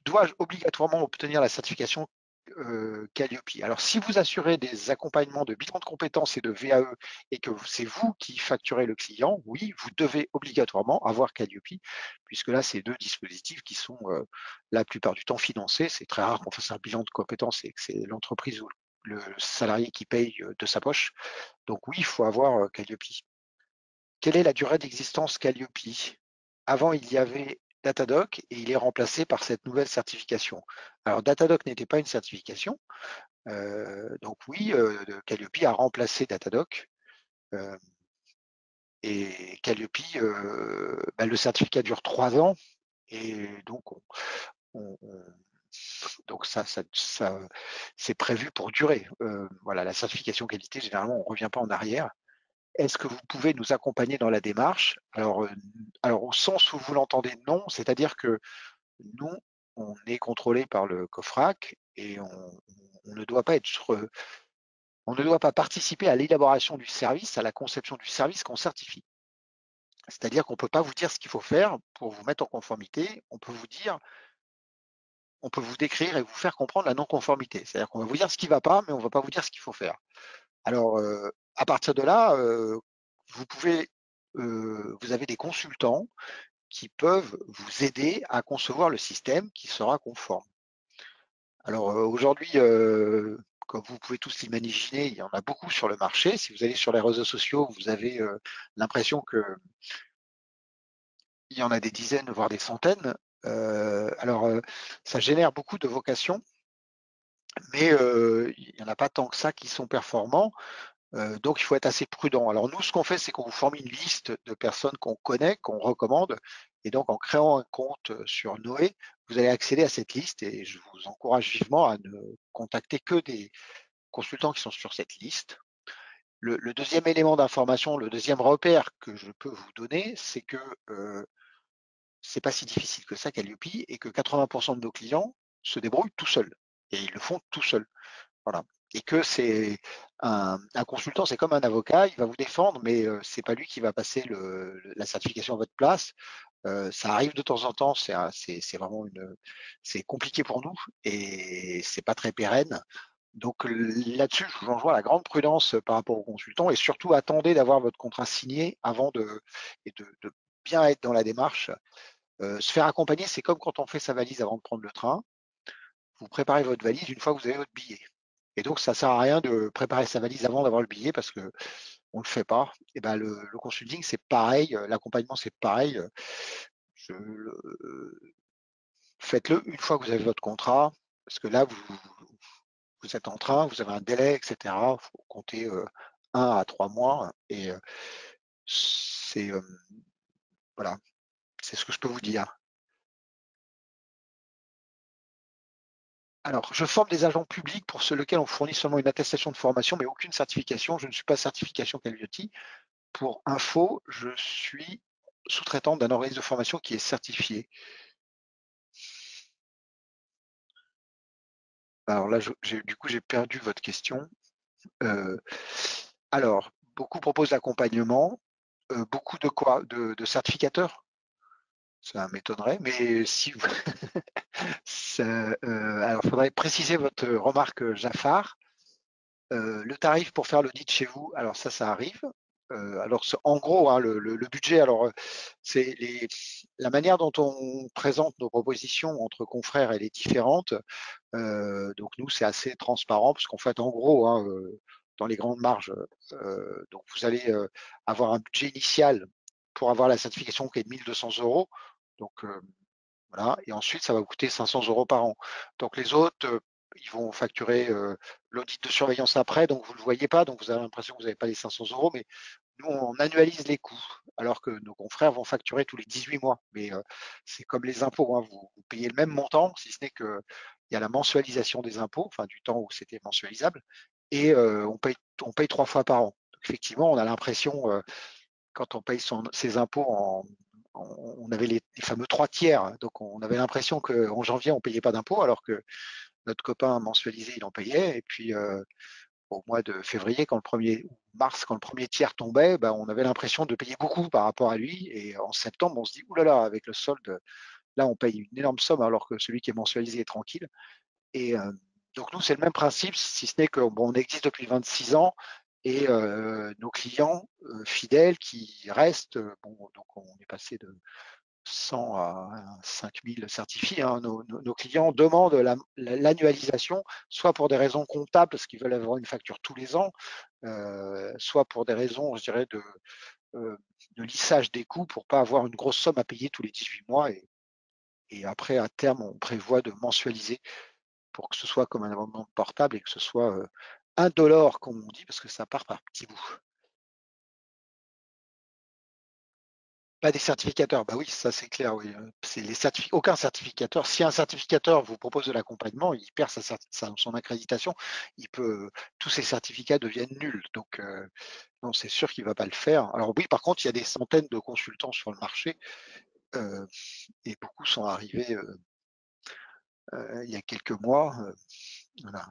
Dois-je obligatoirement obtenir la certification Calliope? Alors, si vous assurez des accompagnements de bilan de compétences et de VAE et que c'est vous qui facturez le client, oui, vous devez obligatoirement avoir Calliope, puisque là, c'est 2 dispositifs qui sont la plupart du temps financés. C'est très rare qu'on fasse un bilan de compétences et que c'est l'entreprise ou le salarié qui paye de sa poche. Donc oui, il faut avoir Calliope. Quelle est la durée d'existence Calliope? Avant, il y avait Datadoc et il est remplacé par cette nouvelle certification. Alors, Datadoc n'était pas une certification. Donc oui, Calliope a remplacé Datadoc. Et Calliope, le certificat dure 3 ans. Et donc, donc ça c'est prévu pour durer. Voilà, la certification qualité, généralement, on ne revient pas en arrière. Est-ce que vous pouvez nous accompagner dans la démarche? Alors, au sens où vous l'entendez, non, c'est-à-dire que nous, on est contrôlé par le COFRAC et on ne doit pas on ne doit pas participer à l'élaboration du service, à la conception du service qu'on certifie. C'est-à-dire qu'on ne peut pas vous dire ce qu'il faut faire pour vous mettre en conformité, on peut vous décrire et vous faire comprendre la non-conformité. C'est-à-dire qu'on va vous dire ce qui ne va pas, mais on ne va pas vous dire ce qu'il faut faire. Alors, à partir de là, vous avez des consultants qui peuvent vous aider à concevoir le système qui sera conforme. Alors aujourd'hui, comme vous pouvez tous l'imaginer, il y en a beaucoup sur le marché. Si vous allez sur les réseaux sociaux, vous avez l'impression qu'il y en a des dizaines, voire des centaines. Ça génère beaucoup de vocations, mais il n'y en a pas tant que ça qui sont performants. Donc il faut être assez prudent. Alors nous, ce qu'on fait, c'est qu'on vous forme une liste de personnes qu'on connaît, qu'on recommande, et donc en créant un compte sur Noé, vous allez accéder à cette liste et je vous encourage vivement à ne contacter que des consultants qui sont sur cette liste. Le deuxième élément d'information, le deuxième repère que je peux vous donner, c'est que c'est pas si difficile que ça Calliope et que 80% de nos clients se débrouillent tout seuls et ils le font tout seuls. Voilà. Et que c'est un consultant, c'est comme un avocat, il va vous défendre, mais c'est pas lui qui va passer la certification à votre place. Ça arrive de temps en temps, c'est vraiment c'est compliqué pour nous et c'est pas très pérenne. Donc là-dessus, je vous enjoins la grande prudence par rapport aux consultants et surtout attendez d'avoir votre contrat signé avant de bien être dans la démarche. Se faire accompagner, c'est comme quand on fait sa valise avant de prendre le train. Vous préparez votre valise une fois que vous avez votre billet. Et donc, ça sert à rien de préparer sa valise avant d'avoir le billet parce que on le fait pas. Et ben, le consulting, c'est pareil. L'accompagnement, c'est pareil. Faites-le une fois que vous avez votre contrat parce que là, vous êtes en train, vous avez un délai, etc. Il faut compter 1 à 3 mois. Et c'est voilà, c'est ce que je peux vous dire. Alors, je forme des agents publics pour ceux lesquels on fournit seulement une attestation de formation, mais aucune certification. Je ne suis pas certification Calliope. Pour info, je suis sous-traitant d'un organisme de formation qui est certifié. Alors là, du coup, j'ai perdu votre question. Alors, beaucoup proposent l'accompagnement. Beaucoup de quoi? De certificateurs? Ça m'étonnerait, mais si vous... alors, il faudrait préciser votre remarque, Jafar. Le tarif pour faire l'audit chez vous, alors ça arrive. Alors en gros, hein, le budget, alors c'est la manière dont on présente nos propositions entre confrères, elle est différente. Donc nous, c'est assez transparent parce qu'en fait, en gros, hein, dans les grandes marges, donc vous allez avoir un budget initial pour avoir la certification qui est de 1200 euros. Donc voilà, et ensuite ça va vous coûter 500 euros par an. Donc les autres, ils vont facturer l'audit de surveillance après, donc vous ne le voyez pas, donc vous avez l'impression que vous n'avez pas les 500 euros, mais nous on annualise les coûts, alors que nos confrères vont facturer tous les 18 mois. Mais c'est comme les impôts, hein, vous payez le même montant, si ce n'est que il y a la mensualisation des impôts, enfin du temps où c'était mensualisable, et on paye 3 fois par an. Donc, effectivement, on a l'impression quand on paye ses impôts on avait les fameux 3 tiers, donc on avait l'impression qu'en janvier on payait pas d'impôts alors que notre copain mensualisé il en payait et puis au mois de février quand le premier ou mars quand le premier tiers tombait, ben, on avait l'impression de payer beaucoup par rapport à lui et en septembre on se dit oulala avec le solde là on paye une énorme somme alors que celui qui est mensualisé est tranquille et donc nous c'est le même principe si ce n'est que bon, on existe depuis 26 ans et nos clients fidèles qui restent, bon, donc on est passé de 100 à 5000 certifiés. Hein. Nos clients demandent l'annualisation, soit pour des raisons comptables, parce qu'ils veulent avoir une facture tous les ans, soit pour des raisons, je dirais, de lissage des coûts pour pas avoir une grosse somme à payer tous les 18 mois. Et après, à terme, on prévoit de mensualiser pour que ce soit comme un abonnement portable et que ce soit indolore, comme on dit, parce que ça part par petits bouts. Pas des certificateurs, bah oui, ça c'est clair, oui. C'est aucun certificateur. Si un certificateur vous propose de l'accompagnement, il perd son accréditation, tous ses certificats deviennent nuls. Donc non, c'est sûr qu'il ne va pas le faire. Alors oui, par contre, il y a des centaines de consultants sur le marché et beaucoup sont arrivés il y a quelques mois. Voilà.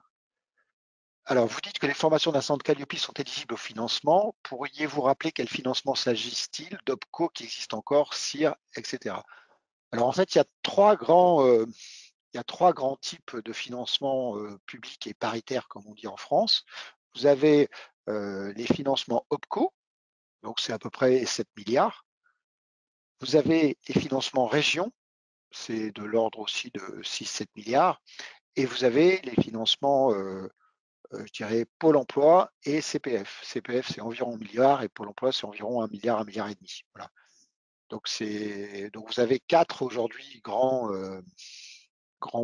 Alors, vous dites que les formations d'un centre Calliope sont éligibles au financement. Pourriez-vous rappeler quel financement s'agit-il? d'OPCO qui existe encore, CIR, etc. Alors en fait, il y a trois grands types de financement public et paritaire, comme on dit en France. Vous avez les financements OPCO, donc c'est à peu près 7 milliards. Vous avez les financements région, c'est de l'ordre aussi de 6-7 milliards. Et vous avez les financements, je dirais, Pôle emploi et CPF. CPF, c'est environ 1 milliard et Pôle emploi, c'est environ 1 milliard, 1 milliard et demi. Voilà. Donc vous avez 4 aujourd'hui grands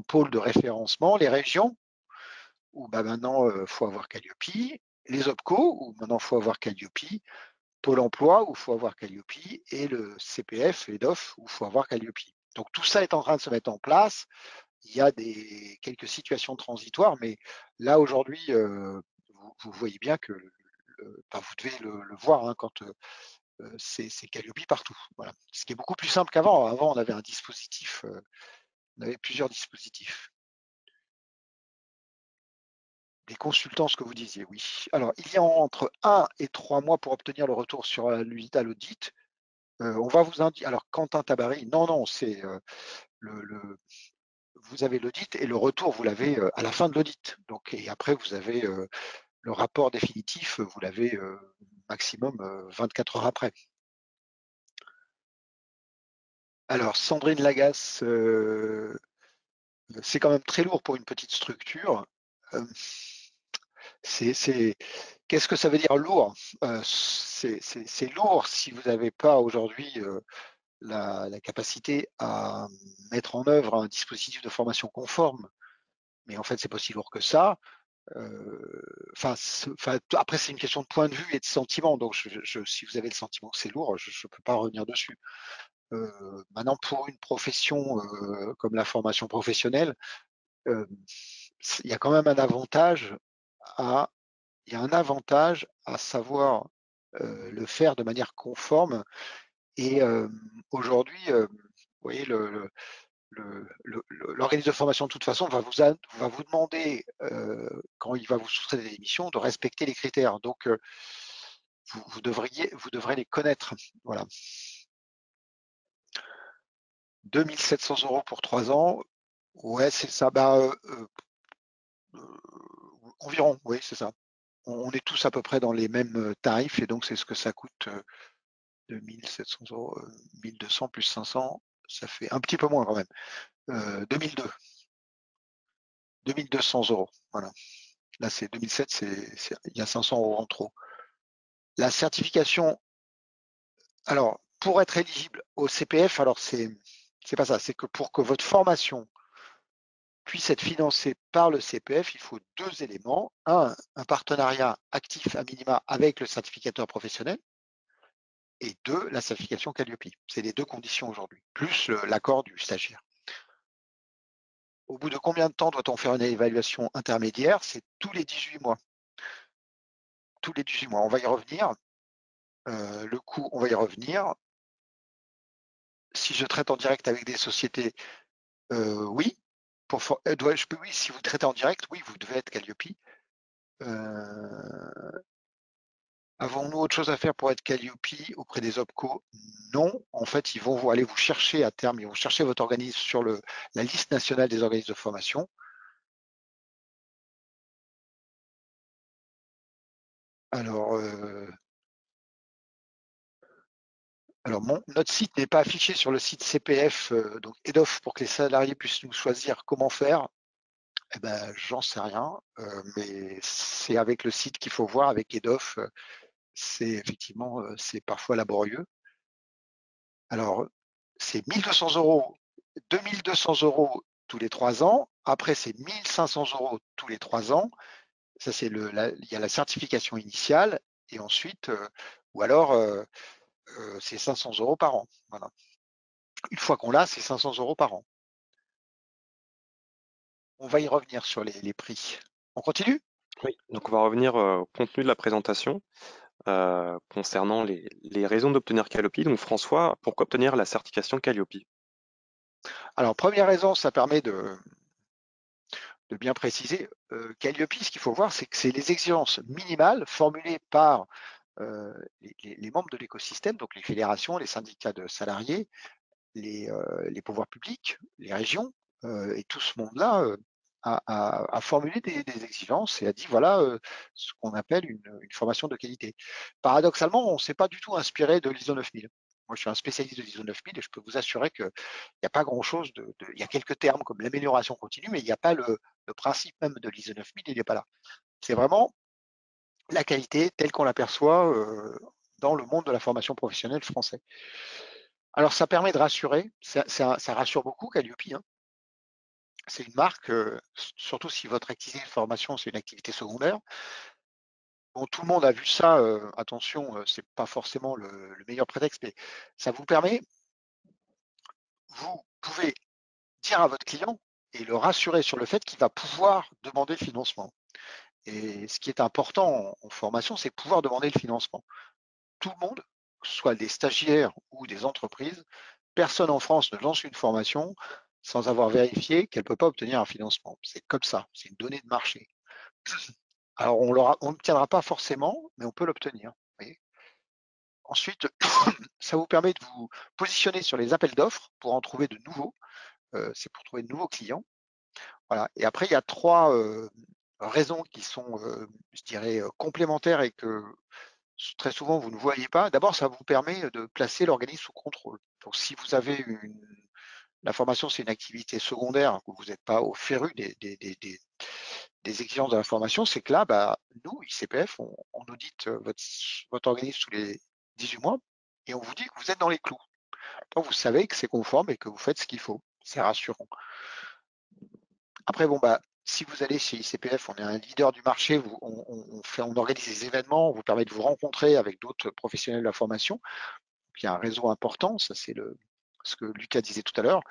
pôles de référencement, les régions, où bah, maintenant il faut avoir Calliope, les OPCO, où maintenant il faut avoir Calliope, Pôle emploi, où il faut avoir Calliope, et le CPF et DOF, où il faut avoir Calliope. Donc tout ça est en train de se mettre en place. Il y a quelques situations transitoires, mais là aujourd'hui, vous voyez bien que vous devez le voir hein, quand c'est Calliope partout. Voilà. Ce qui est beaucoup plus simple qu'avant. Avant, on avait un dispositif, on avait plusieurs dispositifs. Des consultants, ce que vous disiez, oui. Alors, il y a entre 1 et 3 mois pour obtenir le retour sur l'unité à l'audit. On va vous indiquer. Alors, Quentin Tabary, non, c'est vous avez l'audit et le retour, vous l'avez à la fin de l'audit. Donc, et après, vous avez le rapport définitif, vous l'avez maximum 24 heures après. Alors, Sandrine Lagasse, c'est quand même très lourd pour une petite structure. Qu'est-ce que ça veut dire lourd? C'est lourd si vous n'avez pas aujourd'hui la capacité à mettre en œuvre un dispositif de formation conforme. Mais en fait, c'est pas si lourd que ça. Après, c'est une question de point de vue et de sentiment. Donc, si vous avez le sentiment que c'est lourd, je ne peux pas revenir dessus. Maintenant, pour une profession comme la formation professionnelle, il y a quand même un avantage il y a un avantage à savoir le faire de manière conforme. Et aujourd'hui, vous voyez, l'organisme de formation, de toute façon, va vous demander, quand il va vous soustraire des émissions, de respecter les critères. Donc, vous devrez les connaître. Voilà. 2 700 € pour 3 ans. Ouais, c'est ça. Environ, oui, c'est ça. On est tous à peu près dans les mêmes tarifs et donc c'est ce que ça coûte. 2 700 €, 1200 plus 500, ça fait un petit peu moins quand même. 2002. 2200 €. Voilà. Là, c'est 2007, il y a 500 € en trop. La certification, alors, pour être éligible au CPF, alors c'est pas ça, c'est que pour que votre formation puisse être financée par le CPF, il faut 2 éléments. Un partenariat actif à minima avec le certificateur professionnel. Et 2, la certification Calliope. C'est les 2 conditions aujourd'hui, plus l'accord du stagiaire. Au bout de combien de temps doit-on faire une évaluation intermédiaire? C'est tous les 18 mois. Tous les 18 mois. On va y revenir. Le coût, on va y revenir. Si je traite en direct avec des sociétés, oui. Oui, si vous traitez en direct, oui, vous devez être Calliope. Avons-nous autre chose à faire pour être Calliope auprès des OPCO? Non. En fait, ils vont aller vous chercher à terme, ils vont chercher votre organisme sur la liste nationale des organismes de formation. Alors, notre site n'est pas affiché sur le site CPF, donc EDOF, pour que les salariés puissent nous choisir comment faire. Eh ben, j'en sais rien, mais c'est avec le site qu'il faut voir. Avec EDOF, c'est effectivement, c'est parfois laborieux. Alors, c'est 1200 €, 2200 € tous les 3 ans. Après, c'est 1500 € tous les 3 ans. Ça, c'est il y a la certification initiale et ensuite, ou alors, c'est 500 € par an. Voilà. Une fois qu'on l'a, c'est 500 € par an. On va y revenir sur les prix. On continue? Oui, donc on va revenir au contenu de la présentation concernant les raisons d'obtenir Calliope. Donc François, pourquoi obtenir la certification Calliope? Alors, première raison, ça permet de bien préciser. Calliope, ce qu'il faut voir, c'est que c'est les exigences minimales formulées par les membres de l'écosystème, donc les fédérations, les syndicats de salariés, les pouvoirs publics, les régions, et tout ce monde-là a formulé des exigences et a dit voilà ce qu'on appelle une formation de qualité. Paradoxalement, on ne s'est pas du tout inspiré de l'ISO 9000. Moi, je suis un spécialiste de l'ISO 9000 et je peux vous assurer qu'il n'y a pas grand-chose il y a quelques termes comme l'amélioration continue, mais il n'y a pas le principe même de l'ISO 9000, il n'est pas là. C'est vraiment la qualité telle qu'on l'aperçoit dans le monde de la formation professionnelle français. Alors, ça permet de rassurer, ça rassure beaucoup Calliope, hein. C'est une marque, surtout si votre activité de formation, c'est une activité secondaire, bon, tout le monde a vu ça, attention, c'est pas forcément le meilleur prétexte, mais ça vous permet, vous pouvez dire à votre client et le rassurer sur le fait qu'il va pouvoir demander le financement. Et ce qui est important en formation, c'est pouvoir demander le financement. Tout le monde, que ce soit des stagiaires ou des entreprises, personne en France ne lance une formation sans avoir vérifié qu'elle ne peut pas obtenir un financement. C'est comme ça, c'est une donnée de marché. Alors on n'obtiendra pas forcément, mais on peut l'obtenir. Ensuite, ça vous permet de vous positionner sur les appels d'offres pour en trouver de nouveaux. C'est pour trouver de nouveaux clients. Voilà. Et après, il y a trois raisons qui sont, je dirais, complémentaires et que très souvent vous ne voyez pas. D'abord, ça vous permet de placer l'organisme sous contrôle. Donc, si vous avez la formation, c'est une activité secondaire, que vous n'êtes pas au féru des exigences de la formation, c'est que là, bah, nous, ICPF, on audite votre organisme tous les 18 mois et on vous dit que vous êtes dans les clous. Donc, vous savez que c'est conforme et que vous faites ce qu'il faut. C'est rassurant. Après, bon, bah, si vous allez chez ICPF, on est un leader du marché, on organise des événements, on vous permet de vous rencontrer avec d'autres professionnels de la formation. Il y a un réseau important, ça c'est ce que Lucas disait tout à l'heure.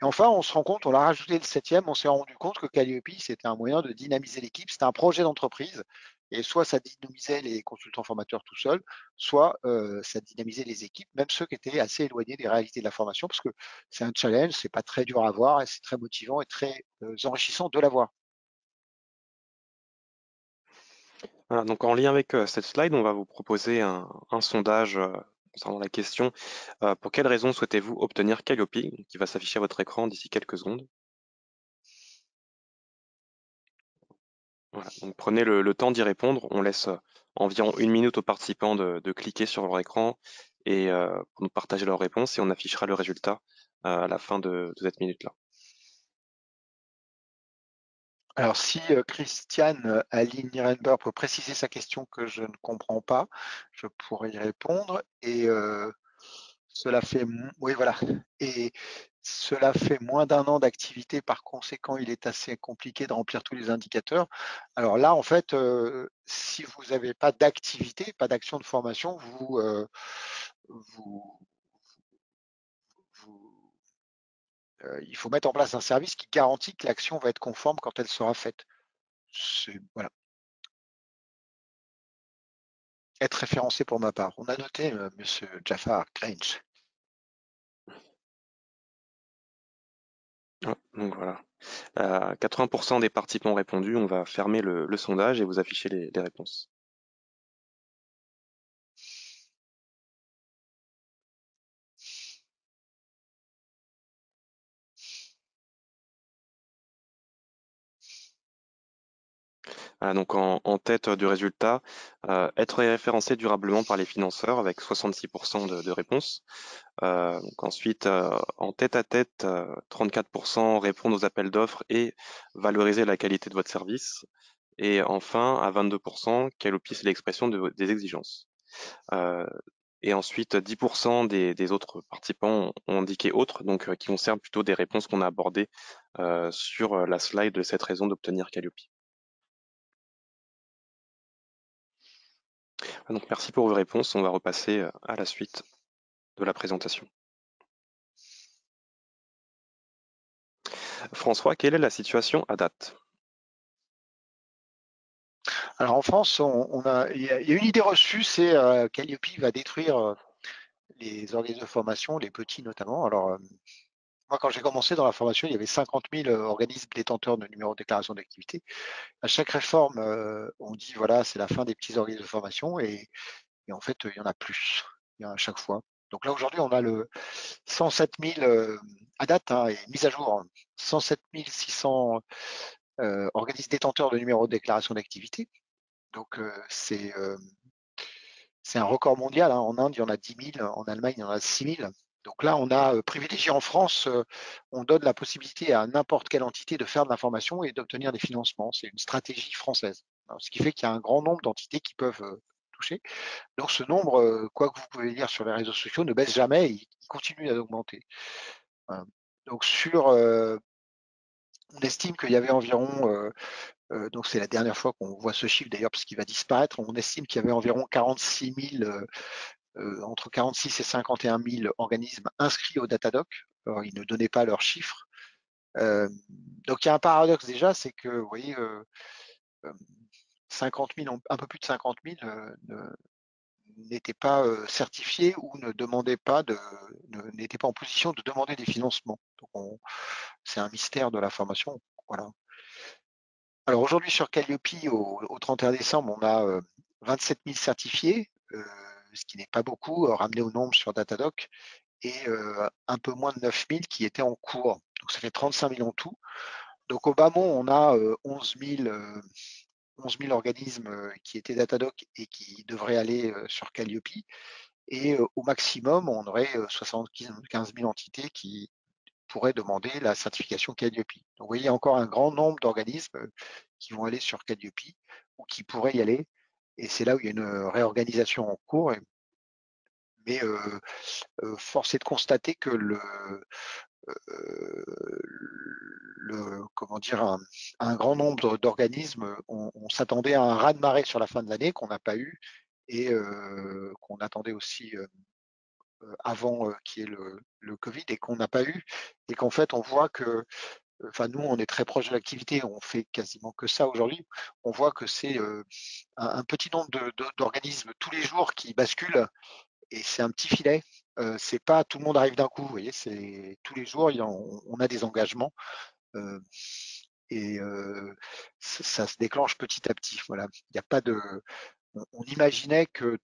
Et enfin, on se rend compte, on l'a rajouté le septième, on s'est rendu compte que Calliope, c'était un moyen de dynamiser l'équipe, c'était un projet d'entreprise. Et soit ça dynamisait les consultants formateurs tout seuls, soit ça dynamisait les équipes, même ceux qui étaient assez éloignés des réalités de la formation, parce que c'est un challenge, c'est pas très dur à voir, et c'est très motivant et très enrichissant de l'avoir. Voilà, donc en lien avec cette slide, on va vous proposer un sondage concernant la question pour quelles raisons souhaitez-vous obtenir Calliope, qui va s'afficher à votre écran d'ici quelques secondes. Voilà, donc prenez le temps d'y répondre. On laisse environ 1 minute aux participants de cliquer sur leur écran et pour nous partager leurs réponses et on affichera le résultat à la fin de cette minute-là. Alors, si Christiane Aline Nierenberg peut préciser sa question que je ne comprends pas, je pourrais y répondre. Et cela fait, oui, voilà. Et cela fait moins d'un an d'activité, par conséquent, il est assez compliqué de remplir tous les indicateurs. Alors là, en fait, si vous n'avez pas d'activité, pas d'action de formation, vous, vous, il faut mettre en place un service qui garantit que l'action va être conforme quand elle sera faite. Voilà. Être référencé pour ma part. On a noté, monsieur Jafar Grange. Ouais, donc voilà. 80% des participants ont répondu. On va fermer le sondage et vous afficher les réponses. Donc en tête du résultat, être référencé durablement par les financeurs avec 66% de réponses. Donc ensuite, en tête à tête, 34% répondent aux appels d'offres et valoriser la qualité de votre service. Et enfin, à 22%, Calliope, c'est l'expression des exigences. Et ensuite, 10% des autres participants ont indiqué autre, donc qui concernent plutôt des réponses qu'on a abordées sur la slide de cette raison d'obtenir Calliope. Donc merci pour vos réponses. On va repasser à la suite de la présentation. François, quelle est la situation à date? Alors en France, il y a une idée reçue, c'est Calliope va détruire les organismes de formation, les petits notamment. Alors moi, quand j'ai commencé dans la formation, il y avait 50 000 organismes détenteurs de numéro de déclaration d'activité. À chaque réforme, on dit voilà, c'est la fin des petits organismes de formation et en fait, il y en a plus. Il y en a à chaque fois. Donc là, aujourd'hui, on a le 107 000 à date, hein, et mise à jour, 107 600 organismes détenteurs de numéro de déclaration d'activité. Donc c'est un record mondial, hein. En Inde, il y en a 10 000, en Allemagne, il y en a 6 000. Donc là, on a privilégié en France, on donne la possibilité à n'importe quelle entité de faire de l'information et d'obtenir des financements. C'est une stratégie française. Alors, ce qui fait qu'il y a un grand nombre d'entités qui peuvent toucher. Donc ce nombre, quoi que vous pouvez lire sur les réseaux sociaux, ne baisse jamais, il continue d'augmenter. Voilà. Donc on estime qu'il y avait environ Donc c'est la dernière fois qu'on voit ce chiffre d'ailleurs, parce qu'il va disparaître. On estime qu'il y avait environ 46 000, entre 46 et 51 000 organismes inscrits au Datadoc. Alors, ils ne donnaient pas leurs chiffres. Donc il y a un paradoxe déjà, c'est que vous voyez, 50 000, un peu plus de 50 000 n'étaient pas certifiés ou n'étaient pas en position de demander des financements. Donc c'est un mystère de la formation. Voilà. Alors aujourd'hui sur Calliope, au 31 décembre, on a 27 000 certifiés, ce qui n'est pas beaucoup, ramené au nombre sur Datadoc, et un peu moins de 9 000 qui étaient en cours. Donc ça fait 35 000 en tout. Donc au bas mont, on a 11 000 organismes qui étaient Datadoc et qui devraient aller sur Calliope. Et au maximum, on aurait 75 000 entités qui pourraient demander la certification Calliope. Donc vous voyez, il y a encore un grand nombre d'organismes qui vont aller sur Calliope ou qui pourraient y aller. Et c'est là où il y a une réorganisation en cours. Mais force est de constater que comment dire, un grand nombre d'organismes, on s'attendait à un raz-de-marée sur la fin de l'année qu'on n'a pas eu et qu'on attendait aussi avant qu'il y ait le Covid et qu'on n'a pas eu, et qu'en fait on voit que, enfin nous on est très proche de l'activité, on fait quasiment que ça aujourd'hui, on voit que c'est un petit nombre d'organismes tous les jours qui basculent, et c'est un petit filet. C'est pas tout le monde arrive d'un coup, vous voyez, c'est tous les jours on a des engagements, euh, et ça se déclenche petit à petit. Voilà, il n'y a pas de, on imaginait que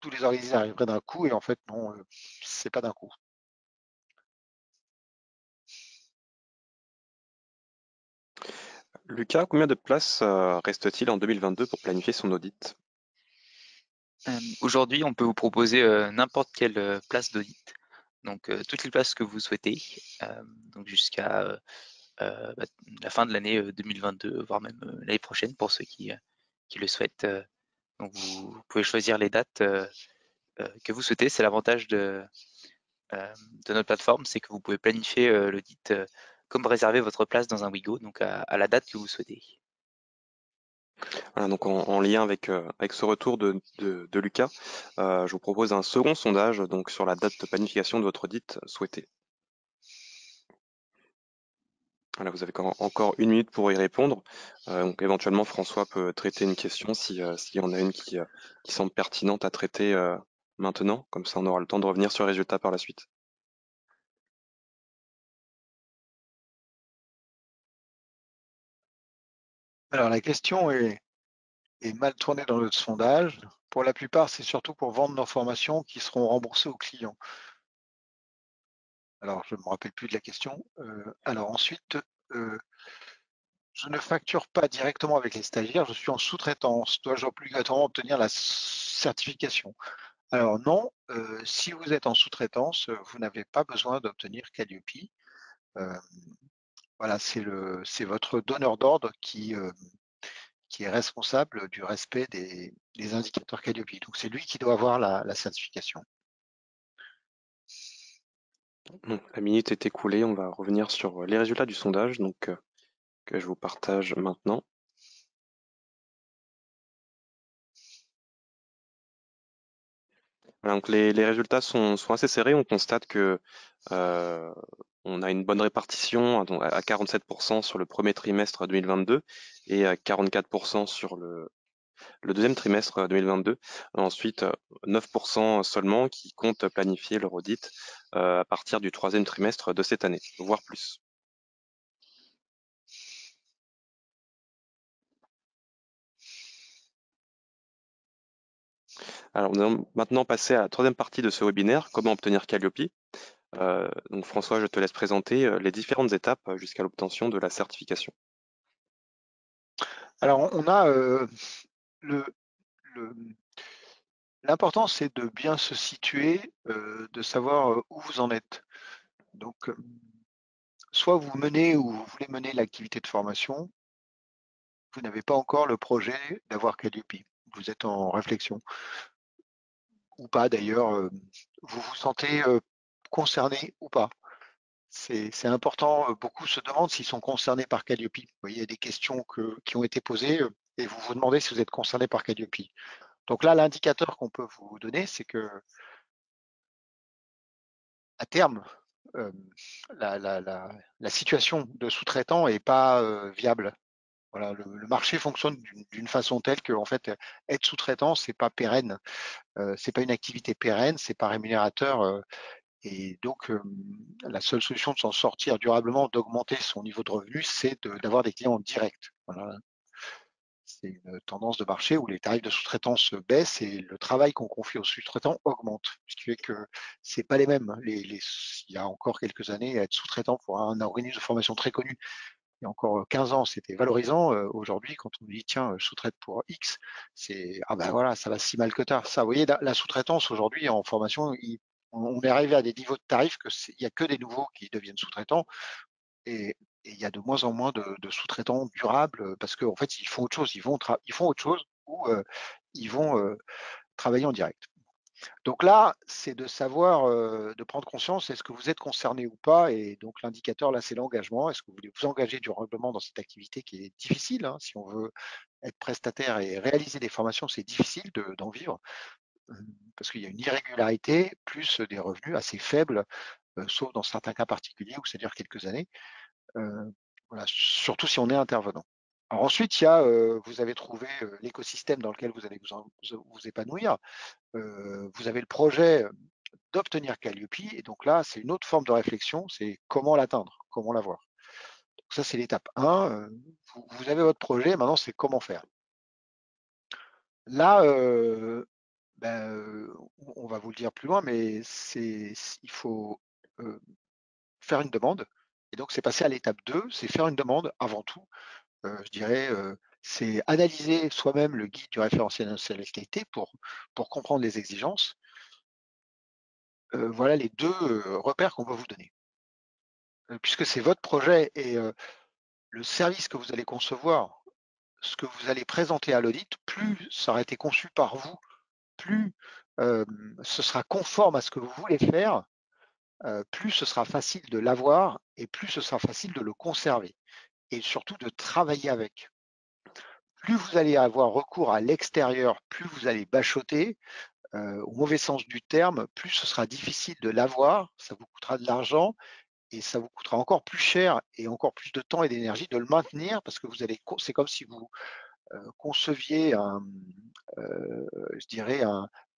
tous les organismes arriveraient d'un coup, et en fait non, c'est pas d'un coup. Lucas, combien de places reste-t-il en 2022 pour planifier son audit? Aujourd'hui, on peut vous proposer n'importe quelle place d'audit. Donc, toutes les places que vous souhaitez, donc jusqu'à bah, la fin de l'année 2022, voire même l'année prochaine pour ceux qui le souhaitent. Donc, vous pouvez choisir les dates que vous souhaitez. C'est l'avantage de notre plateforme, c'est que vous pouvez planifier l'audit comme réserver votre place dans un Wigo, donc à la date que vous souhaitez. Voilà, donc en lien avec ce retour de Lucas, je vous propose un second sondage donc sur la date de planification de votre audit souhaité. Voilà, vous avez encore 1 minute pour y répondre. Donc éventuellement, François peut traiter une question s'il y en a une qui semble pertinente à traiter maintenant. Comme ça, on aura le temps de revenir sur les résultats par la suite. Alors la question est mal tournée dans notre sondage. Pour la plupart, c'est surtout pour vendre nos formations qui seront remboursées aux clients. Alors, je ne me rappelle plus de la question. Alors ensuite, je ne facture pas directement avec les stagiaires, je suis en sous-traitance. Dois-je obligatoirement obtenir la certification? Alors non, si vous êtes en sous-traitance, vous n'avez pas besoin d'obtenir Calliope. Voilà, c'est votre donneur d'ordre qui est responsable du respect des indicateurs Calliope. Donc c'est lui qui doit avoir la certification. Donc, la minute est écoulée, on va revenir sur les résultats du sondage donc, que je vous partage maintenant. Voilà, donc les résultats sont assez serrés. On constate que on a une bonne répartition à 47% sur le premier trimestre 2022 et à 44% sur le deuxième trimestre 2022. Ensuite, 9% seulement qui comptent planifier leur audit à partir du troisième trimestre de cette année, voire plus. Alors, nous allons maintenant passer à la troisième partie de ce webinaire, comment obtenir Calliope. Donc François, je te laisse présenter les différentes étapes jusqu'à l'obtention de la certification. Alors on a l'important, c'est de bien se situer, de savoir où vous en êtes. Donc, soit vous menez ou vous voulez mener l'activité de formation, vous n'avez pas encore le projet d'avoir Calliope. Vous êtes en réflexion, ou pas d'ailleurs, vous vous sentez concerné ou pas. C'est important. Beaucoup se demandent s'ils sont concernés par Calliope. Vous voyez, il y a des questions qui ont été posées et vous vous demandez si vous êtes concerné par Calliope. Donc là, l'indicateur qu'on peut vous donner, c'est que à terme, euh, la situation de sous-traitant n'est pas viable. Voilà, le marché fonctionne d'une façon telle que en fait, être sous-traitant, c'est pas pérenne, c'est pas une activité pérenne, c'est pas rémunérateur. Et donc, la seule solution de s'en sortir durablement, d'augmenter son niveau de revenu, c'est d'avoir des clients directs. Voilà. C'est une tendance de marché où les tarifs de sous-traitance baissent et le travail qu'on confie aux sous-traitants augmente. Ce qui fait que c'est pas les mêmes. Il y a encore quelques années, être sous-traitant pour un organisme de formation très connu, il y a encore 15 ans, c'était valorisant. Aujourd'hui, quand on dit tiens, sous-traite pour X, c'est ah ben voilà, ça va si mal que tard. Ça, vous voyez, la sous-traitance aujourd'hui en formation, on est arrivé à des niveaux de tarifs que il y a que des nouveaux qui deviennent sous-traitants et il y a de moins en moins de sous-traitants durables parce qu'en fait, ils font autre chose. Ils font autre chose ou ils vont travailler en direct. Donc là, c'est de savoir, de prendre conscience, est-ce que vous êtes concerné ou pas? Et donc l'indicateur, là, c'est l'engagement. Est-ce que vous voulez vous engager durablement dans cette activité qui est difficile, hein, si on veut être prestataire et réaliser des formations, c'est difficile d'en vivre parce qu'il y a une irrégularité plus des revenus assez faibles, sauf dans certains cas particuliers où ça dure quelques années. Voilà, surtout si on est intervenant. Alors ensuite, vous avez trouvé l'écosystème dans lequel vous allez vous épanouir. Vous avez le projet d'obtenir Calliope. Et donc là, c'est une autre forme de réflexion, c'est comment l'atteindre, comment l'avoir. Donc ça, c'est l'étape 1. Vous avez votre projet, maintenant, c'est comment faire. Là, on va vous le dire plus loin, mais il faut faire une demande. Et donc, c'est passer à l'étape 2, c'est faire une demande avant tout. Je dirais, c'est analyser soi-même le guide du référentiel national qualité pour comprendre les exigences. Voilà les deux repères qu'on va vous donner. Puisque c'est votre projet et le service que vous allez concevoir, ce que vous allez présenter à l'audit, plus ça aura été conçu par vous, plus ce sera conforme à ce que vous voulez faire, plus ce sera facile de l'avoir et plus ce sera facile de le conserver et surtout de travailler avec. Plus vous allez avoir recours à l'extérieur, plus vous allez bachoter, au mauvais sens du terme, plus ce sera difficile de l'avoir, ça vous coûtera de l'argent et ça vous coûtera encore plus cher et encore plus de temps et d'énergie de le maintenir parce que c'est comme si vous conceviez je dirais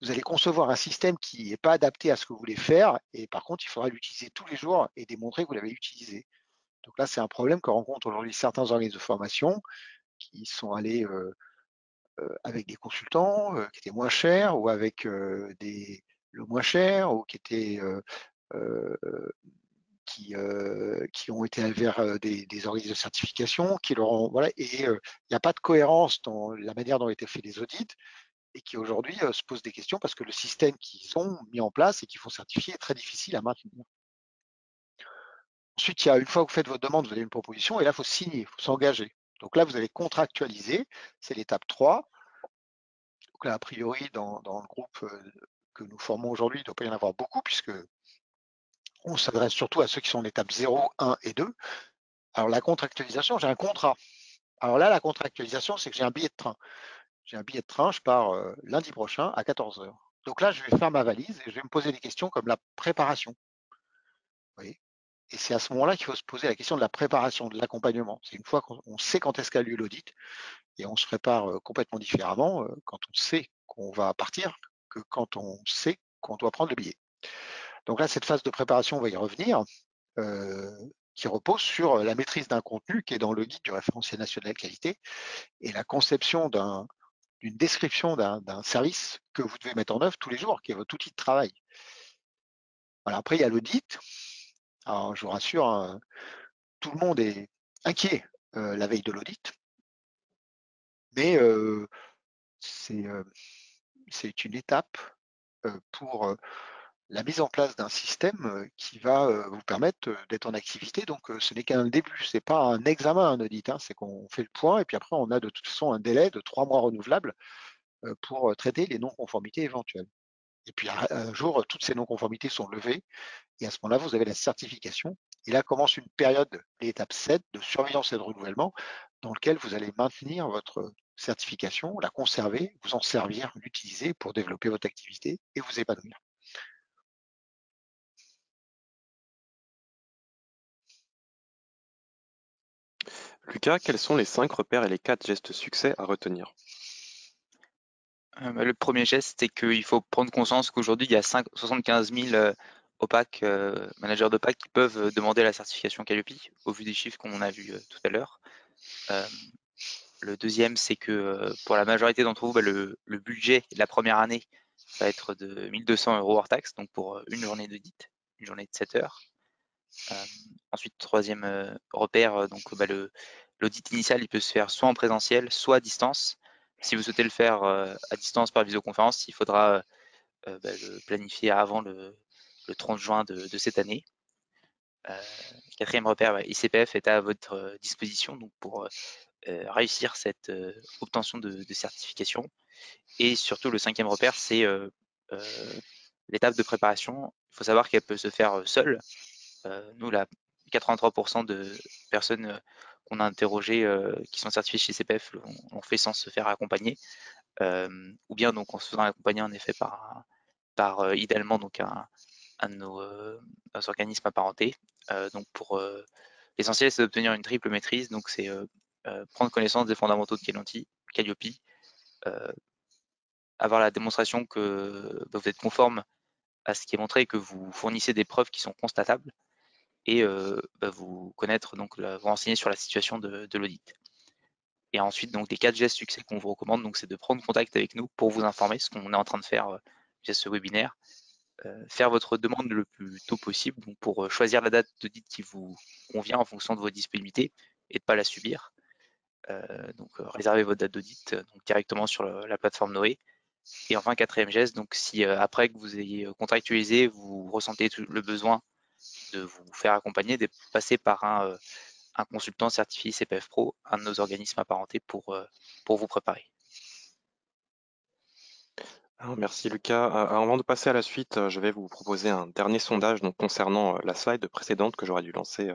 vous allez concevoir un système qui n'est pas adapté à ce que vous voulez faire et par contre il faudra l'utiliser tous les jours et démontrer que vous l'avez utilisé. Donc là c'est un problème que rencontrent aujourd'hui certains organismes de formation qui sont allés avec des consultants qui étaient moins chers ou avec le moins cher ou euh, qui ont été vers des organismes de certification, qui leur ont, voilà, et il n'y a pas de cohérence dans la manière dont ont été faits les audits et qui aujourd'hui se posent des questions parce que le système qu'ils ont mis en place et qu'ils font certifier est très difficile à maintenir. Ensuite, une fois que vous faites votre demande, vous avez une proposition et là, il faut signer, il faut s'engager. Donc là, vous allez contractualiser, c'est l'étape 3. Donc là, a priori, dans le groupe que nous formons aujourd'hui, il ne doit pas y en avoir beaucoup puisque on s'adresse surtout à ceux qui sont en étape 0, 1 et 2. Alors la contractualisation, j'ai un contrat. Alors là, la contractualisation, c'est que j'ai un billet de train. J'ai un billet de train, je pars lundi prochain à 14 h. Donc là, je vais faire ma valise et je vais me poser des questions comme la préparation. Vous voyez, et c'est à ce moment-là qu'il faut se poser la question de la préparation, de l'accompagnement. C'est une fois qu'on sait quand est-ce qu'a lieu l'audit et on se prépare complètement différemment quand on sait qu'on va partir que quand on sait qu'on doit prendre le billet. Donc là, cette phase de préparation, on va y revenir, qui repose sur la maîtrise d'un contenu qui est dans le guide du référentiel national qualité et la conception d'une description d'un service que vous devez mettre en œuvre tous les jours, qui est votre outil de travail. Voilà, après, il y a l'audit. Alors, je vous rassure, hein, tout le monde est inquiet la veille de l'audit, mais c'est une étape pour la mise en place d'un système qui va vous permettre d'être en activité. Donc, ce n'est qu'un début, ce n'est pas un examen, un audit, hein, c'est qu'on fait le point et puis après, on a de toute façon un délai de 3 mois renouvelable pour traiter les non-conformités éventuelles. Et puis, un jour, toutes ces non-conformités sont levées et à ce moment-là, vous avez la certification Et là commence une période, l'étape 7, de surveillance et de renouvellement, dans lequel vous allez maintenir votre certification, la conserver, vous en servir, l'utiliser pour développer votre activité et vous épanouir. Lucas, quels sont les 5 repères et les 4 gestes succès à retenir? Le premier geste, c'est qu'il faut prendre conscience qu'aujourd'hui, il y a 75 000 OPAC, managers d'OPAC qui peuvent demander la certification Calliope, au vu des chiffres qu'on a vus tout à l'heure. Le deuxième, c'est que pour la majorité d'entre vous, le budget de la première année va être de 1 200 € hors taxe, donc pour une journée d'audit, une journée de 7 heures. Ensuite, troisième repère, l'audit initial, il peut se faire soit en présentiel, soit à distance. Si vous souhaitez le faire à distance par visioconférence, il faudra le planifier avant le 30 juin de cette année. Quatrième repère, ICPF est à votre disposition donc pour réussir cette obtention de certification. Et surtout, le cinquième repère, c'est l'étape de préparation. Il faut savoir qu'elle peut se faire seule. Nous, 83% de personnes qu'on a interrogées qui sont certifiées chez CPF l'ont fait sans se faire accompagner, ou bien donc en se faisant accompagner en effet par idéalement donc un de nos organismes apparentés. Donc pour l'essentiel, c'est d'obtenir une triple maîtrise. Donc c'est prendre connaissance des fondamentaux de Calliope, avoir la démonstration que vous êtes conforme à ce qui est montré et que vous fournissez des preuves qui sont constatables, et vous connaître, donc vous renseigner sur la situation de l'audit. Et ensuite, donc les 4 gestes succès qu'on vous recommande, donc c'est de prendre contact avec nous pour vous informer, ce qu'on est en train de faire via ce webinaire, faire votre demande le plus tôt possible, donc pour choisir la date d'audit qui vous convient en fonction de vos disponibilités et de ne pas la subir. Donc réservez votre date d'audit donc directement sur la plateforme Noé. Et enfin, quatrième geste, donc si après que vous ayez contractualisé, vous ressentez le besoin de vous faire accompagner, de passer par un consultant certifié CPF Pro, un de nos organismes apparentés pour vous préparer. Alors, merci Lucas. Avant de passer à la suite, je vais vous proposer un dernier sondage donc, concernant la slide précédente que j'aurais dû lancer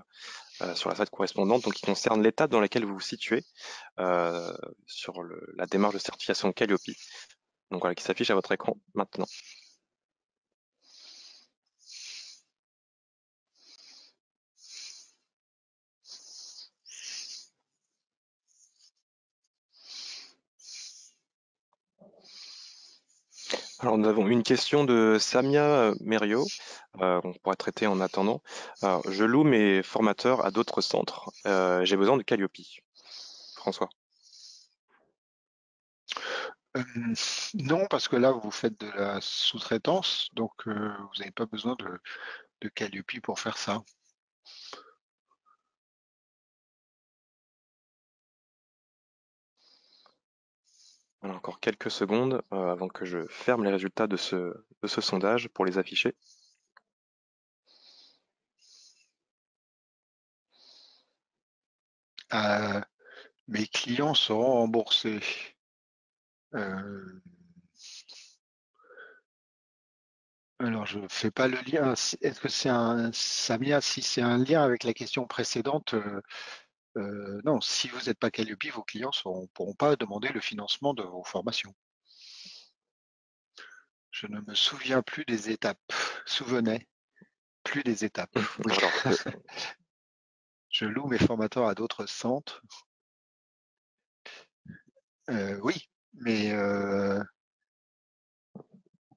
sur la slide correspondante, donc qui concerne l'étape dans laquelle vous vous situez sur la démarche de certification Calliope. Donc voilà, qui s'affiche à votre écran maintenant. Alors nous avons une question de Samia Merio, qu'on pourra traiter en attendant. Alors, je loue mes formateurs à d'autres centres. J'ai besoin de Calliope. François. Non, parce que là, vous faites de la sous-traitance, donc vous n'avez pas besoin de Calliope pour faire ça. Alors, encore quelques secondes avant que je ferme les résultats de ce sondage pour les afficher. Mes clients seront remboursés. Alors, je ne fais pas le lien. Est-ce que c'est Samia, si c'est un lien avec la question précédente, non, si vous n'êtes pas Calliope, vos clients ne pourront pas demander le financement de vos formations. Je ne me souviens plus des étapes. Souvenez, plus des étapes. Oui. Alors, Je loue mes formateurs à d'autres centres. Oui, mais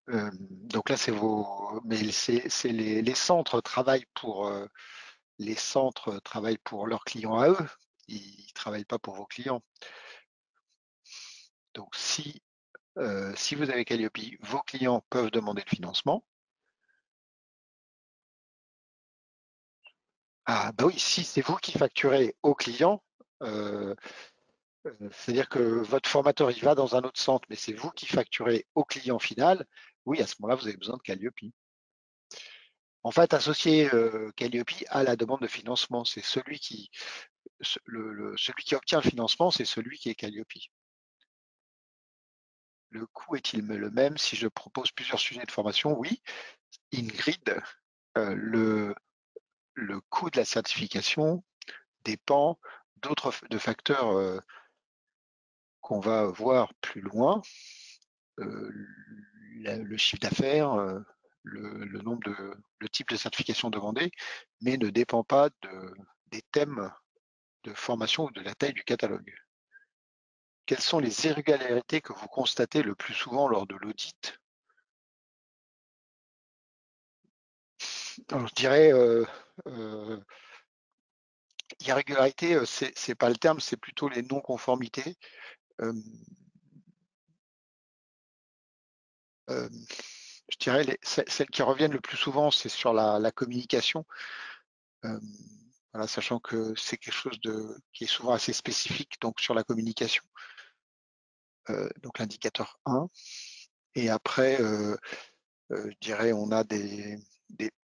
donc là, c'est mais les centres travaillent pour leurs clients à eux. Ils ne travaillent pas pour vos clients. Donc si vous avez Calliope, vos clients peuvent demander le financement. Ah bah oui, si c'est vous qui facturez aux clients, c'est-à-dire que votre formateur il va dans un autre centre, mais c'est vous qui facturez au client final, oui, à ce moment-là, vous avez besoin de Calliope. En fait, associer Calliope à la demande de financement, c'est celui qui obtient le financement, c'est celui qui est Calliope. Le coût est-il le même si je propose plusieurs sujets de formation? Oui. Ingrid, le le coût de la certification dépend de facteurs qu'on va voir plus loin, le chiffre d'affaires, le type de certification demandée, mais ne dépend pas des thèmes de formation ou de la taille du catalogue. Quelles sont les irrégularités que vous constatez le plus souvent lors de l'audit? Je dirais irrégularité, c'est pas le terme, c'est plutôt les non-conformités. Je dirais celles qui reviennent le plus souvent, c'est sur la communication. Voilà, sachant que c'est quelque chose qui est souvent assez spécifique, donc sur la communication. Donc l'indicateur 1. Et après, je dirais, on a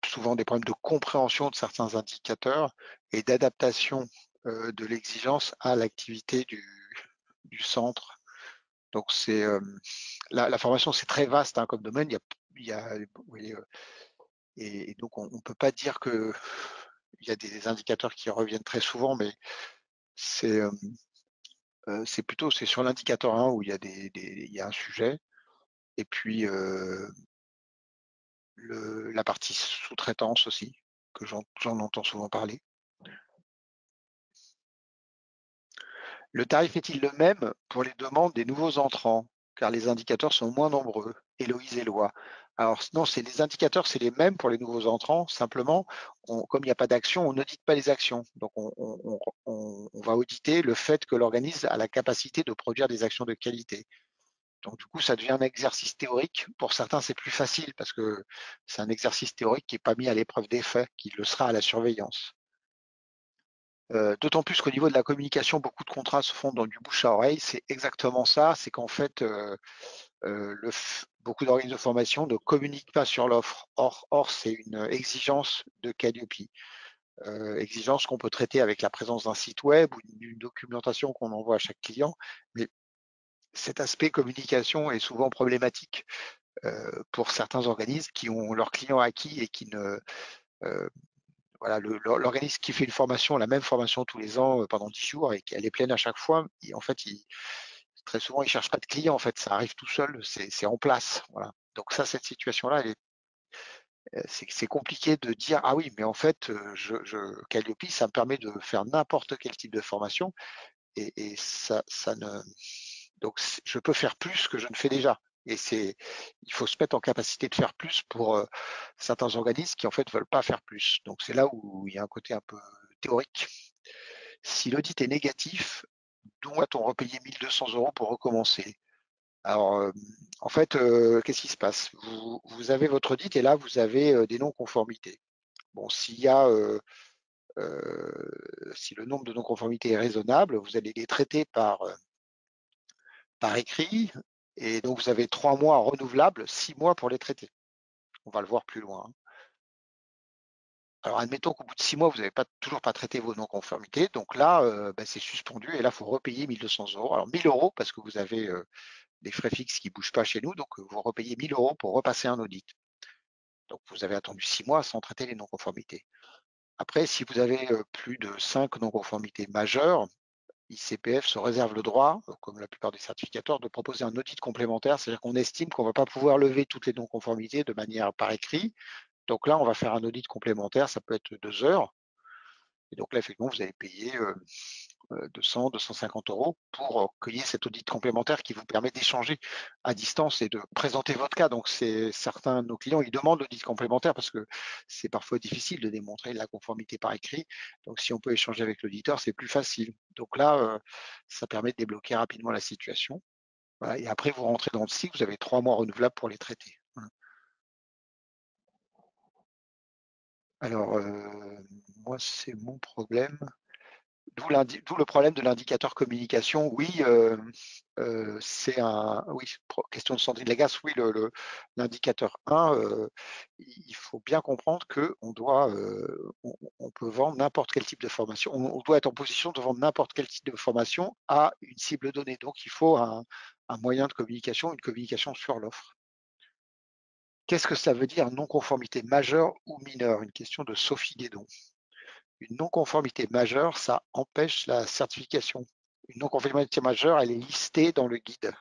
souvent des problèmes de compréhension de certains indicateurs et d'adaptation de l'exigence à l'activité du centre. Donc c'est la formation, c'est très vaste hein, comme domaine. Et donc on ne peut pas dire que il y a des indicateurs qui reviennent très souvent, mais c'est plutôt sur l'indicateur 1 où il y a un sujet. Et puis la partie sous-traitance aussi, que j'en entends souvent parler. Le tarif est-il le même pour les demandes des nouveaux entrants, car les indicateurs sont moins nombreux? Héloïse Éloi. Alors non, les indicateurs, c'est les mêmes pour les nouveaux entrants. Simplement, comme il n'y a pas d'action, on n'audite pas les actions. Donc on va auditer le fait que l'organisme a la capacité de produire des actions de qualité. Donc du coup, ça devient un exercice théorique. Pour certains, c'est plus facile parce que c'est un exercice théorique qui n'est pas mis à l'épreuve des faits, qui le sera à la surveillance. D'autant plus qu'au niveau de la communication, beaucoup de contrats se font dans du bouche à oreille. C'est exactement ça. C'est qu'en fait, beaucoup d'organismes de formation ne communiquent pas sur l'offre. Or c'est une exigence de Calliope. Exigence qu'on peut traiter avec la présence d'un site web ou d'une documentation qu'on envoie à chaque client. Mais cet aspect communication est souvent problématique pour certains organismes qui ont leurs clients acquis et qui ne voilà, l'organisme qui fait une formation, la même formation tous les ans pendant 10 jours et qu'elle est pleine à chaque fois, en fait, très souvent, ils ne cherchent pas de clients, en fait, ça arrive tout seul, c'est en place. Voilà. Donc ça, cette situation-là, c'est compliqué de dire, ah oui, mais en fait, Calliope, ça me permet de faire n'importe quel type de formation et ça ne... Donc, je peux faire plus que je ne fais déjà. Et il faut se mettre en capacité de faire plus pour certains organismes qui en fait veulent pas faire plus. Donc c'est là où il y a un côté un peu théorique. Si l'audit est négatif, doit-on repayer 1 200 € pour recommencer? Alors en fait, qu'est-ce qui se passe? Vous avez votre audit et là vous avez des non-conformités. Bon, si le nombre de non-conformités est raisonnable, vous allez les traiter par écrit, et donc vous avez 3 mois renouvelables, 6 mois pour les traiter. On va le voir plus loin. Alors admettons qu'au bout de 6 mois, vous n'avez toujours pas traité vos non-conformités, donc là, c'est suspendu, et là, il faut repayer 1 200 €. Alors 1 000 € parce que vous avez des frais fixes qui ne bougent pas chez nous, donc vous repayez 1 000 € pour repasser un audit. Donc vous avez attendu 6 mois sans traiter les non-conformités. Après, si vous avez plus de 5 non-conformités majeures, ICPF se réserve le droit, comme la plupart des certificateurs, de proposer un audit complémentaire, c'est-à-dire qu'on estime qu'on ne va pas pouvoir lever toutes les non-conformités de manière par écrit. Donc là, on va faire un audit complémentaire, ça peut être 2 heures. Et donc là, effectivement, vous allez payer 200, 250 € pour qu'il y ait cet audit complémentaire qui vous permet d'échanger à distance et de présenter votre cas. Donc certains de nos clients, ils demandent l'audit complémentaire parce que c'est parfois difficile de démontrer la conformité par écrit. Donc si on peut échanger avec l'auditeur, c'est plus facile. Donc là, ça permet de débloquer rapidement la situation. Voilà. Et après, vous rentrez dans le cycle, vous avez 3 mois renouvelables pour les traiter. Voilà. Alors, moi, c'est mon problème. D'où le problème de l'indicateur communication. Oui, question de Sandrine Lagasse, oui, l'indicateur 1, il faut bien comprendre qu'on on peut vendre n'importe quel type de formation, on doit être en position de vendre n'importe quel type de formation à une cible donnée. Donc, il faut un moyen de communication, une communication sur l'offre. Qu'est-ce que ça veut dire non-conformité majeure ou mineure? Une question de Sophie Guédon. Une non-conformité majeure, ça empêche la certification. Une non-conformité majeure, elle est listée dans le guide.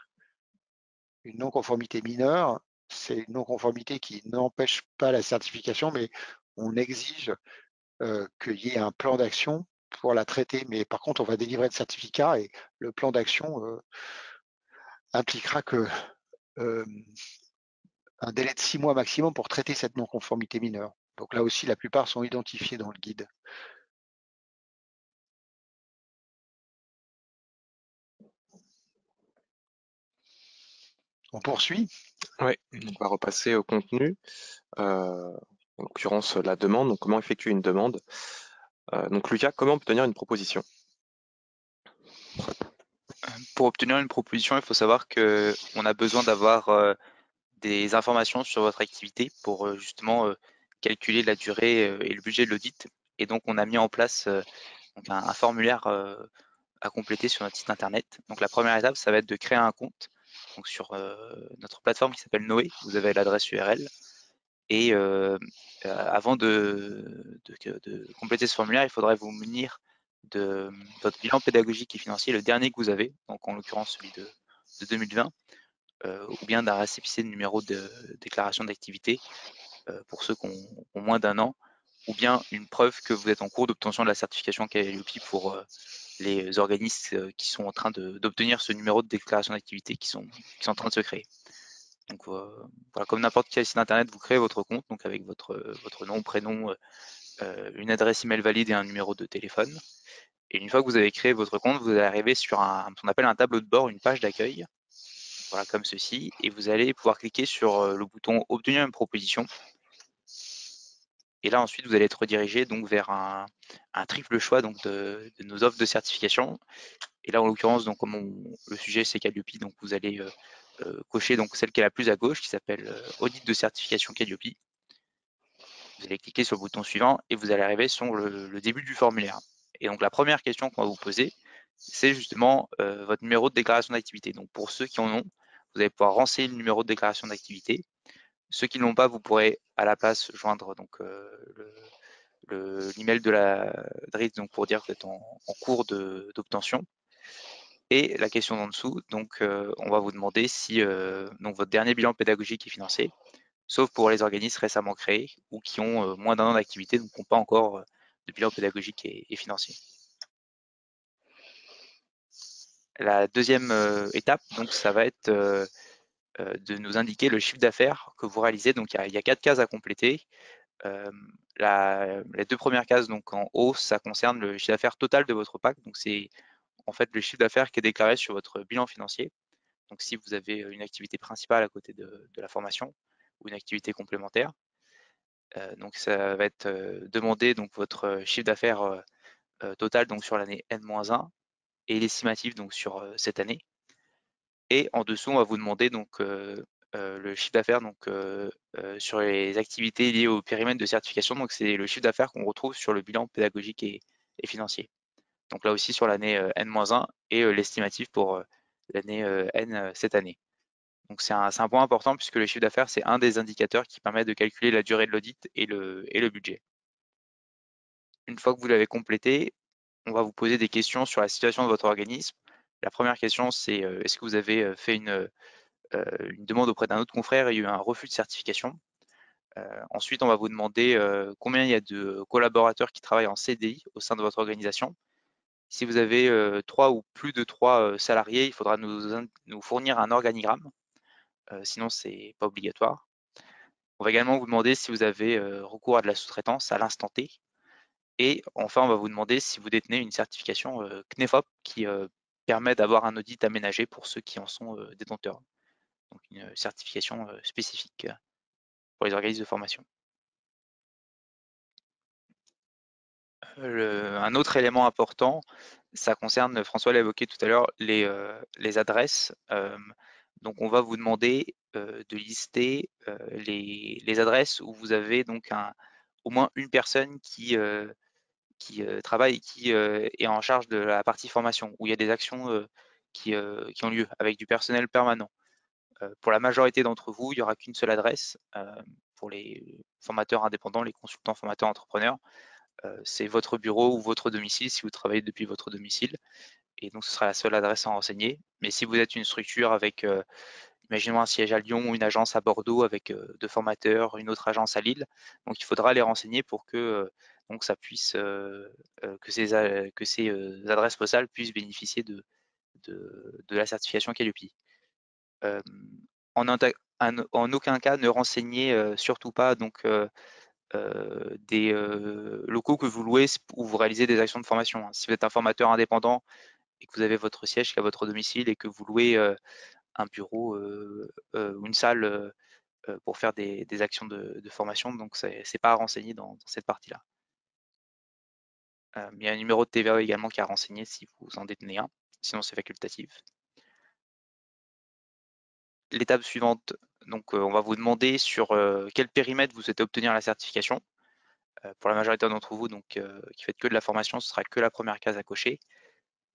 Une non-conformité mineure, c'est une non-conformité qui n'empêche pas la certification, mais on exige qu'il y ait un plan d'action pour la traiter. Mais par contre, on va délivrer le certificat et le plan d'action impliquera que un délai de 6 mois maximum pour traiter cette non-conformité mineure. Donc là aussi, la plupart sont identifiés dans le guide. On poursuit. Oui, donc on va repasser au contenu. En l'occurrence, la demande. Donc, comment effectuer une demande? Donc, Lucas, comment obtenir une proposition? Pour obtenir une proposition, il faut savoir qu'on a besoin d'avoir des informations sur votre activité pour justement calculer la durée et le budget de l'audit. Et donc, on a mis en place donc un formulaire à compléter sur notre site internet. Donc, la première étape, ça va être de créer un compte donc sur notre plateforme qui s'appelle Noé. Vous avez l'adresse URL. Et avant de compléter ce formulaire, il faudrait vous munir de votre bilan pédagogique et financier, le dernier que vous avez, donc en l'occurrence celui de 2020, ou bien d'un récépissé de numéro de déclaration d'activité pour ceux qui ont moins d'un an, ou bien une preuve que vous êtes en cours d'obtention de la certification Calliope pour les organismes qui sont en train d'obtenir ce numéro de déclaration d'activité qui sont en train de se créer. Donc voilà, comme n'importe quel site internet, vous créez votre compte, donc avec votre nom, prénom, une adresse email valide et un numéro de téléphone. Et une fois que vous avez créé votre compte, vous allez arriver sur ce qu'on appelle un tableau de bord, une page d'accueil, voilà, comme ceci, et vous allez pouvoir cliquer sur le bouton obtenir une proposition. Et là ensuite vous allez être redirigé donc vers un triple choix donc de nos offres de certification. Et là en l'occurrence, donc comme le sujet c'est Calliope, donc vous allez cocher donc celle qui est la plus à gauche qui s'appelle audit de certification Calliope. Vous allez cliquer sur le bouton suivant et vous allez arriver sur le début du formulaire. Et donc la première question qu'on va vous poser, c'est justement votre numéro de déclaration d'activité. Donc pour ceux qui en ont, vous allez pouvoir renseigner le numéro de déclaration d'activité. Ceux qui ne l'ont pas, vous pourrez à la place joindre donc l'email de la DRIS donc pour dire que vous êtes en cours d'obtention. Et la question d'en dessous, donc on va vous demander si donc votre dernier bilan pédagogique est financé, sauf pour les organismes récemment créés ou qui ont moins d'un an d'activité, donc qui n'ont pas encore de bilan pédagogique et financier. La deuxième étape, donc, ça va être de nous indiquer le chiffre d'affaires que vous réalisez. Donc, il y a 4 cases à compléter. Les 2 premières cases, donc en haut, ça concerne le chiffre d'affaires total de votre PAC. Donc, c'est en fait le chiffre d'affaires qui est déclaré sur votre bilan financier. Donc, si vous avez une activité principale à côté de la formation ou une activité complémentaire. Donc, ça va être demandé donc votre chiffre d'affaires total donc sur l'année N-1 et l'estimatif donc sur cette année. Et en dessous, on va vous demander donc le chiffre d'affaires donc sur les activités liées au périmètre de certification. Donc, c'est le chiffre d'affaires qu'on retrouve sur le bilan pédagogique et financier. Donc là aussi sur l'année N-1 et l'estimatif pour l'année N cette année. Donc c'est un point important puisque le chiffre d'affaires, c'est un des indicateurs qui permet de calculer la durée de l'audit et le budget. Une fois que vous l'avez complété, on va vous poser des questions sur la situation de votre organisme. La première question, c'est est-ce que vous avez fait une demande auprès d'un autre confrère et il y a eu un refus de certification? Ensuite, on va vous demander combien il y a de collaborateurs qui travaillent en CDI au sein de votre organisation. Si vous avez 3 ou plus de 3 salariés, il faudra nous fournir un organigramme, sinon c'est pas obligatoire. On va également vous demander si vous avez recours à de la sous-traitance à l'instant T. Et enfin, on va vous demander si vous détenez une certification CNEFOP qui permet d'avoir un audit aménagé pour ceux qui en sont détenteurs. Donc une certification spécifique pour les organismes de formation. Un autre élément important, ça concerne, François l'a évoqué tout à l'heure, les adresses. Donc on va vous demander de lister les adresses où vous avez donc au moins une personne qui travaille et qui est en charge de la partie formation, où il y a des actions qui ont lieu avec du personnel permanent. Pour la majorité d'entre vous, il n'y aura qu'une seule adresse pour les formateurs indépendants, les consultants formateurs entrepreneurs. c'est votre bureau ou votre domicile si vous travaillez depuis votre domicile. Et donc, ce sera la seule adresse à renseigner. Mais si vous êtes une structure avec, imaginons un siège à Lyon ou une agence à Bordeaux avec 2 formateurs, une autre agence à Lille, donc il faudra les renseigner pour que donc ça puisse, que ces adresses postales puissent bénéficier de la certification Qualiopi. Euh, en aucun cas, ne renseignez surtout pas donc des locaux que vous louez où vous réalisez des actions de formation. Si vous êtes un formateur indépendant et que vous avez votre siège qui est à votre domicile et que vous louez un bureau ou une salle pour faire des actions de formation, donc c'est pas à renseigner dans cette partie-là. Il y a un numéro de TVA également qui est à renseigner si vous en détenez un, sinon c'est facultatif. L'étape suivante, donc on va vous demander sur quel périmètre vous souhaitez obtenir la certification. Pour la majorité d'entre vous, donc qui faites que de la formation, ce sera que la première case à cocher.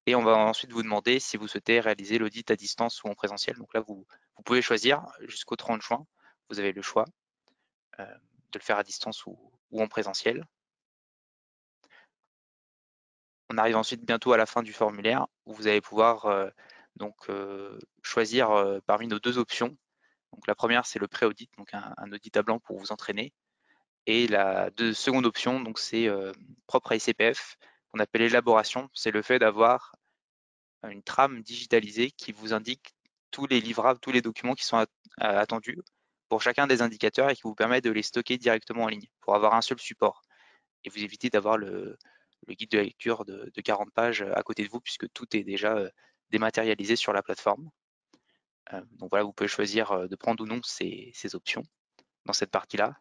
Et on va ensuite vous demander si vous souhaitez réaliser l'audit à distance ou en présentiel. Donc là, vous pouvez choisir jusqu'au 30 juin. Vous avez le choix de le faire à distance ou en présentiel. On arrive ensuite bientôt à la fin du formulaire où vous allez pouvoir choisir parmi nos 2 options. Donc la première, c'est le pré-audit, donc un audit à blanc pour vous entraîner. Et la seconde option, donc c'est propre à ICPF, qu'on appelle élaboration. C'est le fait d'avoir une trame digitalisée qui vous indique tous les livrables, tous les documents qui sont attendus pour chacun des indicateurs et qui vous permet de les stocker directement en ligne pour avoir un seul support et vous éviter d'avoir le guide de lecture de 40 pages à côté de vous puisque tout est déjà dématérialisé sur la plateforme. Donc voilà, vous pouvez choisir de prendre ou non ces options dans cette partie-là.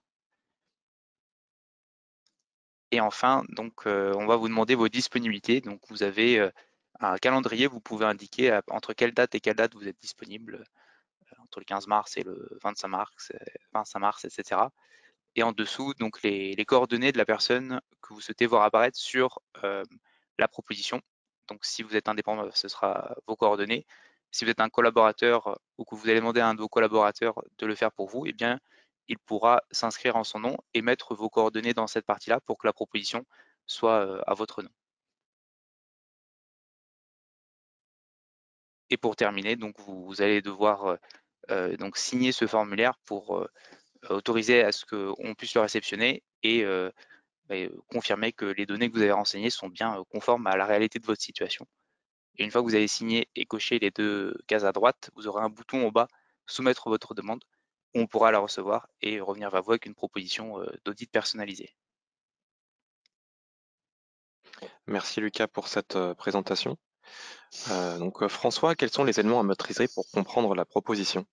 Et enfin, donc, on va vous demander vos disponibilités. Donc, vous avez un calendrier, vous pouvez indiquer entre quelle date et quelle date vous êtes disponible, entre le 15 mars et le 25 mars, etc. Et en dessous, donc, les coordonnées de la personne que vous souhaitez voir apparaître sur la proposition. Donc, si vous êtes indépendant, ce sera vos coordonnées. Si vous êtes un collaborateur ou que vous allez demander à un de vos collaborateurs de le faire pour vous, eh bien, il pourra s'inscrire en son nom et mettre vos coordonnées dans cette partie-là pour que la proposition soit à votre nom. Et pour terminer, donc vous allez devoir donc signer ce formulaire pour autoriser à ce qu'on puisse le réceptionner et confirmer que les données que vous avez renseignées sont bien conformes à la réalité de votre situation. Et une fois que vous avez signé et coché les 2 cases à droite, vous aurez un bouton en bas « Soumettre votre demande » où on pourra la recevoir et revenir vers vous avec une proposition d'audit personnalisée. Merci Lucas pour cette présentation. Donc François, quels sont les éléments à maîtriser pour comprendre la proposition?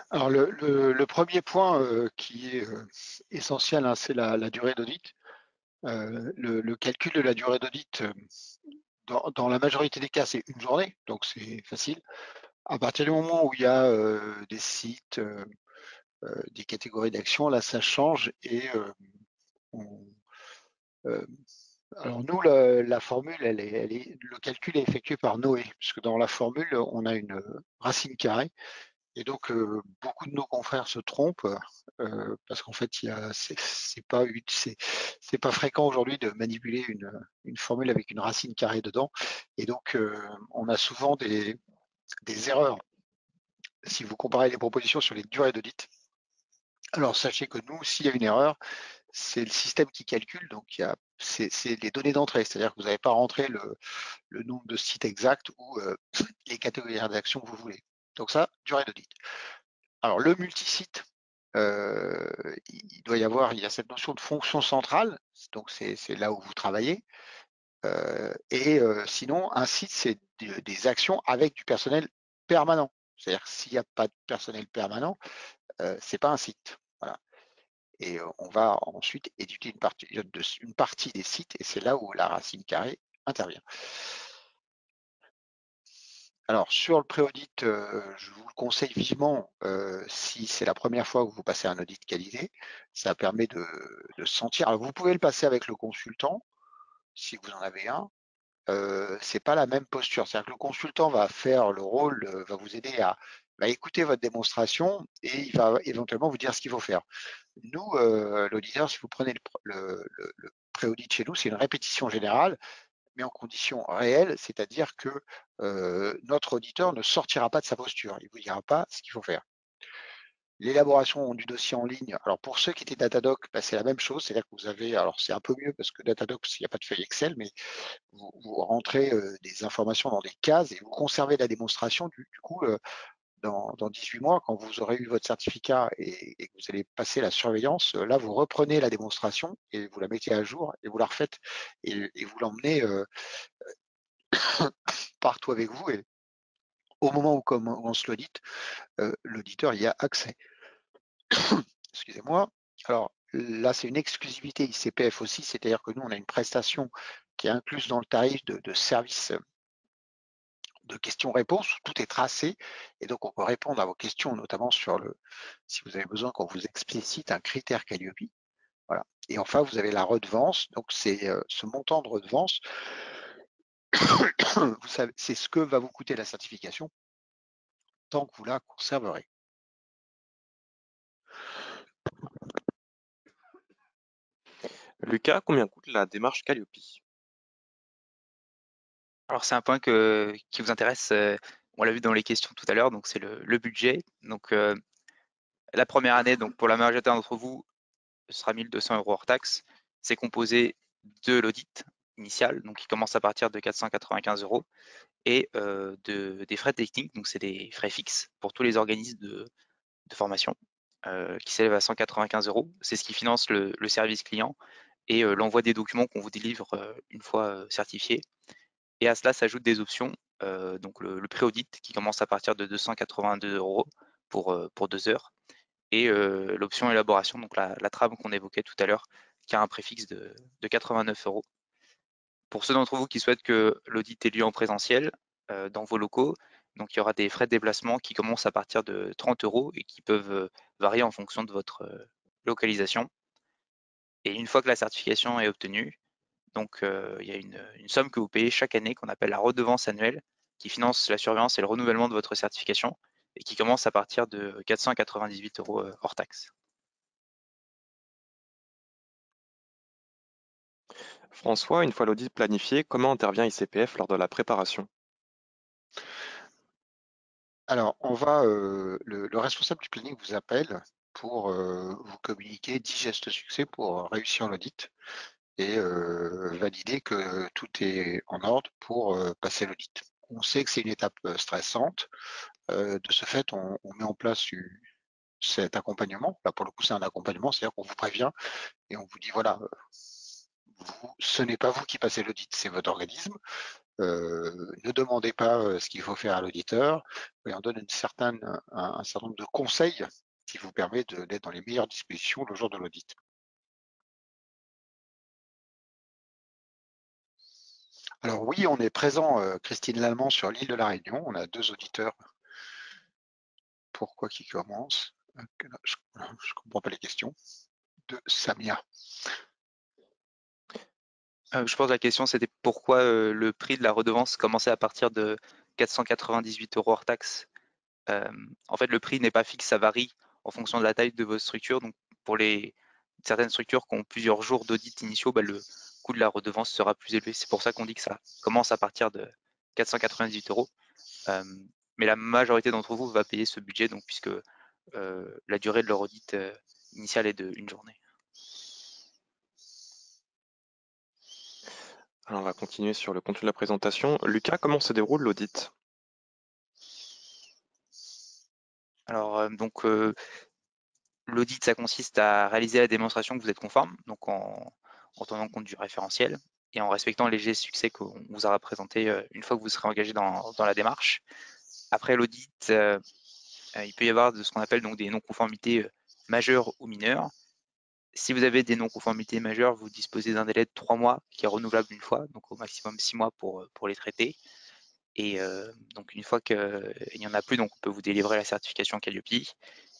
Alors le premier point qui est essentiel, hein, c'est la durée d'audit. Le calcul de la durée d'audit, dans la majorité des cas, c'est une journée, donc c'est facile. À partir du moment où il y a des sites, des catégories d'actions, là ça change et alors nous, la formule, le calcul est effectué par Noé, puisque dans la formule, on a une racine carrée. Et donc, beaucoup de nos confrères se trompent parce qu'en fait, c'est pas fréquent aujourd'hui de manipuler une formule avec une racine carrée dedans. Et donc, on a souvent des erreurs si vous comparez les propositions sur les durées d'audit. Alors, sachez que nous, s'il y a une erreur, c'est le système qui calcule, donc c'est les données d'entrée, c'est-à-dire que vous n'avez pas rentré le nombre de sites exact ou les catégories d'actions que vous voulez. Donc ça, durée d'audit. Alors le multisite, il doit y avoir, il y a cette notion de fonction centrale, donc c'est là où vous travaillez. Sinon, un site, c'est des actions avec du personnel permanent. C'est-à-dire que s'il n'y a pas de personnel permanent, c'est pas un site. Voilà. Et on va ensuite étudier une partie des sites, et c'est là où la racine carrée intervient. Alors sur le pré-audit, je vous le conseille vivement si c'est la première fois que vous passez un audit qualité. Ça permet de sentir. Alors vous pouvez le passer avec le consultant si vous en avez un. C'est pas la même posture. C'est-à-dire que le consultant va faire le rôle, va vous aider à va écouter votre démonstration et il va éventuellement vous dire ce qu'il faut faire. Nous, l'auditeur, si vous prenez le pré-audit chez nous, c'est une répétition générale, mais en conditions réelles, c'est-à-dire que notre auditeur ne sortira pas de sa posture, il ne vous dira pas ce qu'il faut faire. L'élaboration du dossier en ligne, alors pour ceux qui étaient Datadoc, bah, c'est la même chose, c'est-à-dire que vous avez, alors c'est un peu mieux parce que Datadoc, il n'y a pas de feuille Excel, mais vous rentrez des informations dans des cases et vous conservez la démonstration. Du coup, dans 18 mois, quand vous aurez eu votre certificat et que vous allez passer la surveillance, là, vous reprenez la démonstration et vous la mettez à jour et vous la refaites et vous l'emmenez partout avec vous. Et au moment où commence l'audit, l'auditeur y a accès. Excusez-moi. Alors là, c'est une exclusivité ICPF aussi, c'est-à-dire que nous, on a une prestation qui est incluse dans le tarif de service de questions-réponses où tout est tracé et donc on peut répondre à vos questions, notamment sur si vous avez besoin qu'on vous explicite un critère Calliope. Voilà. Et enfin, vous avez la redevance, donc c'est ce montant de redevance, vous savez, c'est ce que va vous coûter la certification tant que vous la conserverez. Lucas, combien coûte la démarche Calliope? Alors c'est un point qui vous intéresse, on l'a vu dans les questions tout à l'heure, donc c'est le budget. Donc la première année, donc pour la majorité d'entre vous, ce sera 1 200 € hors taxe. C'est composé de l'audit initial, donc qui commence à partir de 495 €, et des frais techniques, donc c'est des frais fixes pour tous les organismes de formation, qui s'élèvent à 195 €. C'est ce qui finance le service client et l'envoi des documents qu'on vous délivre une fois certifiés. Et à cela s'ajoutent des options, donc le pré-audit qui commence à partir de 282 € pour 2 heures, et l'option élaboration, donc la trame qu'on évoquait tout à l'heure, qui a un préfixe de 89 €. Pour ceux d'entre vous qui souhaitent que l'audit ait lieu en présentiel dans vos locaux, donc il y aura des frais de déplacement qui commencent à partir de 30 € et qui peuvent varier en fonction de votre localisation. Et une fois que la certification est obtenue, donc il y a une somme que vous payez chaque année qu'on appelle la redevance annuelle, qui finance la surveillance et le renouvellement de votre certification et qui commence à partir de 498 € hors taxe. François, une fois l'audit planifié, comment intervient ICPF lors de la préparation? Alors, le responsable du planning vous appelle pour vous communiquer 10 gestes succès pour réussir l'audit et valider que tout est en ordre pour passer l'audit. On sait que c'est une étape stressante. De ce fait, on met en place cet accompagnement. Là, pour le coup, c'est un accompagnement, c'est-à-dire qu'on vous prévient et on vous dit, voilà, ce n'est pas vous qui passez l'audit, c'est votre organisme. Ne demandez pas ce qu'il faut faire à l'auditeur. Et on donne un certain nombre de conseils qui vous permet d'être dans les meilleures dispositions le jour de l'audit. Alors oui, on est présent, Christine Lallemand, sur l'île de la Réunion. On a 2 auditeurs. Pourquoi qui commencent? Je ne comprends pas les questions. De Samia. Je pense que la question c'était pourquoi le prix de la redevance commençait à partir de 498 € hors taxe. En fait, le prix n'est pas fixe, ça varie en fonction de la taille de votre structure. Donc pour certaines structures qui ont plusieurs jours d'audit initiaux, bah, le coût de la redevance sera plus élevé. C'est pour ça qu'on dit que ça commence à partir de 498 €. Mais la majorité d'entre vous va payer ce budget, donc puisque la durée de leur audit initial est de 1 journée. Alors, on va continuer sur le contenu de la présentation. Lucas, comment se déroule l'audit? Alors donc l'audit, ça consiste à réaliser la démonstration que vous êtes conforme, donc en tenant compte du référentiel et en respectant les gestes succès qu'on vous aura présentés une fois que vous serez engagé dans la démarche. Après l'audit, il peut y avoir de ce qu'on appelle donc des non-conformités majeures ou mineures. Si vous avez des non-conformités majeures, vous disposez d'un délai de 3 mois qui est renouvelable une fois, donc au maximum 6 mois pour les traiter. Et donc une fois qu'il n'y en a plus, donc on peut vous délivrer la certification Calliope.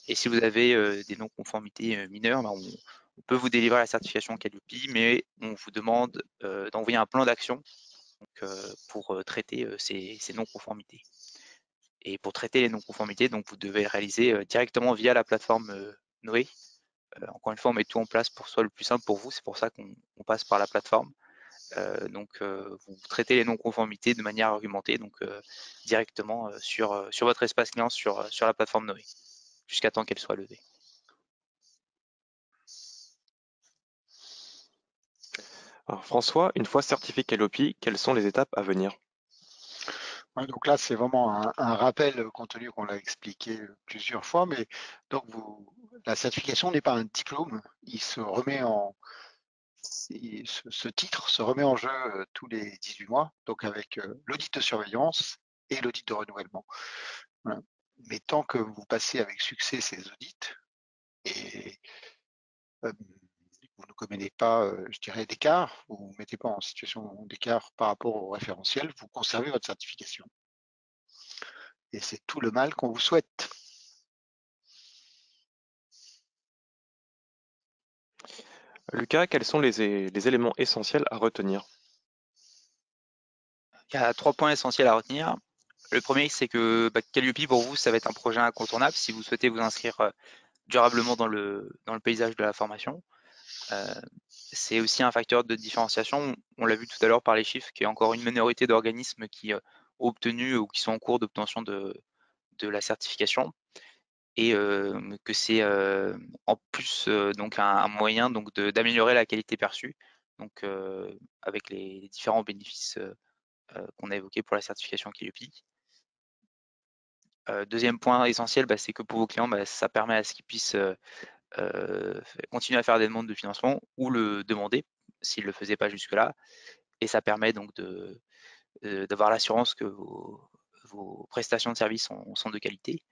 Et si vous avez des non-conformités mineures, ben, on peut vous délivrer la certification Calliope, mais on vous demande d'envoyer un plan d'action pour traiter ces non-conformités. Et pour traiter les non-conformités, donc vous devez le réaliser directement via la plateforme Noé. Encore une fois, on met tout en place pour que ce soit le plus simple pour vous. C'est pour ça qu'on passe par la plateforme. Vous traitez les non-conformités de manière argumentée, donc directement sur votre espace client sur la plateforme Noé, jusqu'à temps qu'elle soit levée. Alors, François, une fois certifié Calliope, quelles sont les étapes à venir? Ouais, donc là, c'est vraiment un rappel compte tenu qu'on l'a expliqué plusieurs fois, mais donc la certification n'est pas un diplôme, ce titre se remet en jeu tous les 18 mois, donc avec l'audit de surveillance et l'audit de renouvellement. Voilà. Mais tant que vous passez avec succès ces audits et vous ne commettez pas, je dirais, d'écart, vous ne vous mettez pas en situation d'écart par rapport au référentiel, vous conservez votre certification. Et c'est tout le mal qu'on vous souhaite. Lucas, quels sont les éléments essentiels à retenir? Il y a 3 points essentiels à retenir. Le premier, c'est que Calliope, pour vous, ça va être un projet incontournable si vous souhaitez vous inscrire durablement dans le paysage de la formation. C'est aussi un facteur de différenciation. On l'a vu tout à l'heure par les chiffres, qu'il y a encore une minorité d'organismes qui ont obtenu ou qui sont en cours d'obtention de la certification, et que c'est en plus donc un moyen donc d'améliorer la qualité perçue, donc avec les différents bénéfices qu'on a évoqués pour la certification Calliope. Deuxième point essentiel, c'est que pour vos clients, ça permet à ce qu'ils puissent continuer à faire des demandes de financement ou le demander s'ils ne le faisaient pas jusque-là. Et ça permet donc d'avoir l'assurance que vos prestations de services sont de qualité.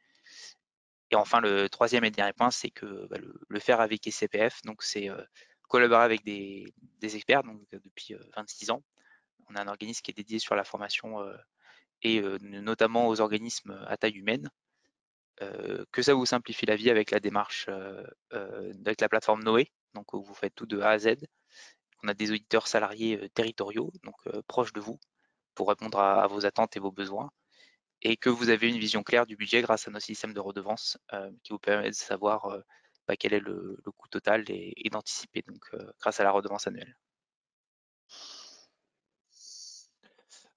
Et enfin, le troisième et dernier point, c'est que le faire avec ICPF, donc c'est collaborer avec des experts donc, depuis 26 ans. On a un organisme qui est dédié sur la formation et notamment aux organismes à taille humaine. Que ça vous simplifie la vie avec la démarche, avec la plateforme Noé, donc où vous faites tout de A à Z. On a des auditeurs salariés territoriaux, donc proches de vous, pour répondre à vos attentes et vos besoins, et que vous avez une vision claire du budget grâce à nos systèmes de redevance qui vous permettent de savoir quel est le coût total et d'anticiper donc grâce à la redevance annuelle.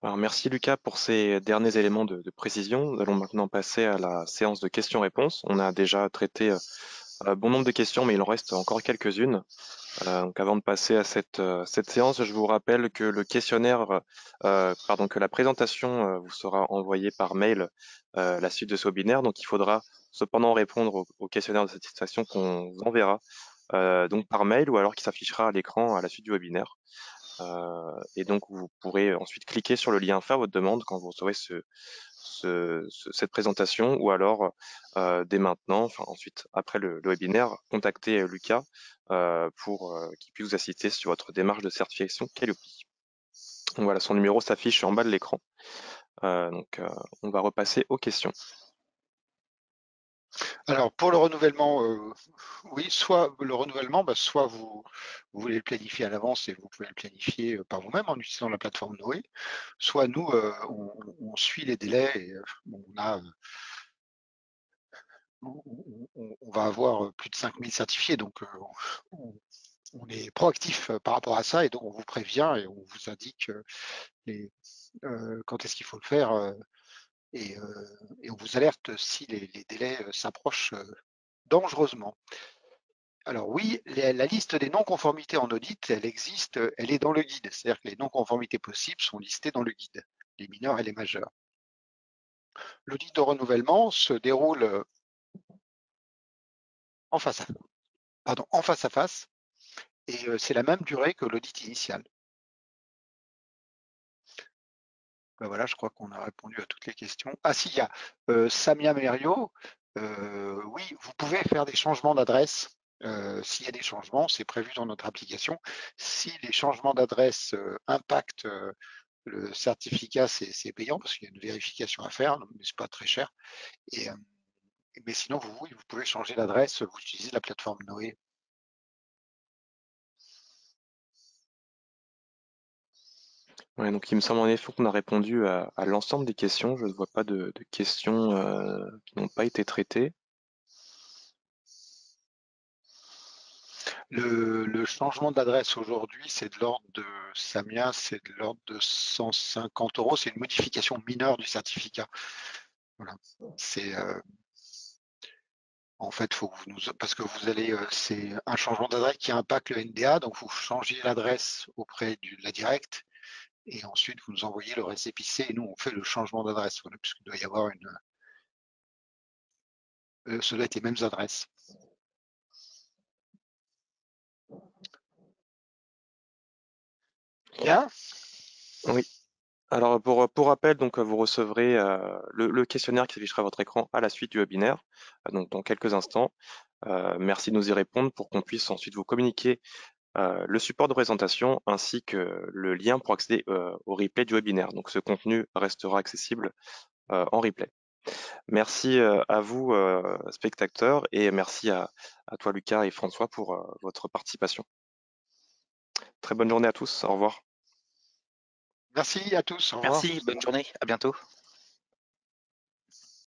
Alors, merci Lucas pour ces derniers éléments de précision. Nous allons maintenant passer à la séance de questions-réponses. On a déjà traité bon nombre de questions, mais il en reste encore quelques-unes. Donc avant de passer à cette séance, je vous rappelle que le questionnaire, que la présentation vous sera envoyée par mail à la suite de ce webinaire. Donc il faudra cependant répondre au questionnaire de satisfaction qu'on vous enverra donc par mail ou alors qui s'affichera à l'écran à la suite du webinaire. Et donc vous pourrez ensuite cliquer sur le lien faire votre demande quand vous recevrez cette présentation, ou alors dès maintenant, enfin ensuite après le webinaire, contactez Lucas pour qu'il puisse vous assister sur votre démarche de certification Calliope. Donc voilà, son numéro s'affiche en bas de l'écran. On va repasser aux questions. Alors pour le renouvellement, oui, soit le renouvellement, soit vous voulez le planifier à l'avance et vous pouvez le planifier par vous-même en utilisant la plateforme Noé, soit nous, on suit les délais et on va avoir plus de 5000 certifiés, donc on est proactif par rapport à ça et donc on vous prévient et on vous indique quand est-ce qu'il faut le faire et on vous alerte si les délais s'approchent dangereusement. Alors oui, la liste des non-conformités en audit, elle existe, elle est dans le guide. C'est-à-dire que les non-conformités possibles sont listées dans le guide, les mineures et les majeures. L'audit de renouvellement se déroule en face à face, et c'est la même durée que l'audit initial. Voilà, je crois qu'on a répondu à toutes les questions. Ah si, il y a Samia Merio. Oui, vous pouvez faire des changements d'adresse. S'il y a des changements, c'est prévu dans notre application. Si les changements d'adresse impactent le certificat, c'est payant parce qu'il y a une vérification à faire, mais c'est pas très cher. Mais sinon, vous pouvez changer d'adresse, vous utilisez la plateforme Noé. Ouais, donc il me semble en effet qu'on a répondu à l'ensemble des questions. Je ne vois pas de questions qui n'ont pas été traitées. Le changement d'adresse aujourd'hui, c'est de l'ordre de Samia, c'est de l'ordre de 150 euros. C'est une modification mineure du certificat. Voilà. C'est en fait, faut que vous nous, parce que vous allez, c'est un changement d'adresse qui impacte le NDA, donc vous changez l'adresse auprès de la directe et ensuite vous nous envoyez le récépissé et nous on fait le changement d'adresse. Voilà, puisqu'il doit y avoir ça doit être les mêmes adresses. Bien. Oui. Alors pour rappel, donc vous recevrez le questionnaire qui s'affichera à votre écran à la suite du webinaire, donc dans quelques instants. Merci de nous y répondre pour qu'on puisse ensuite vous communiquer le support de présentation ainsi que le lien pour accéder au replay du webinaire. Donc ce contenu restera accessible en replay. Merci à vous, spectateurs, et merci à toi, Lucas et François, pour votre participation. Très bonne journée à tous. Au revoir. Merci à tous. Au revoir. Merci, bonne journée, à bientôt.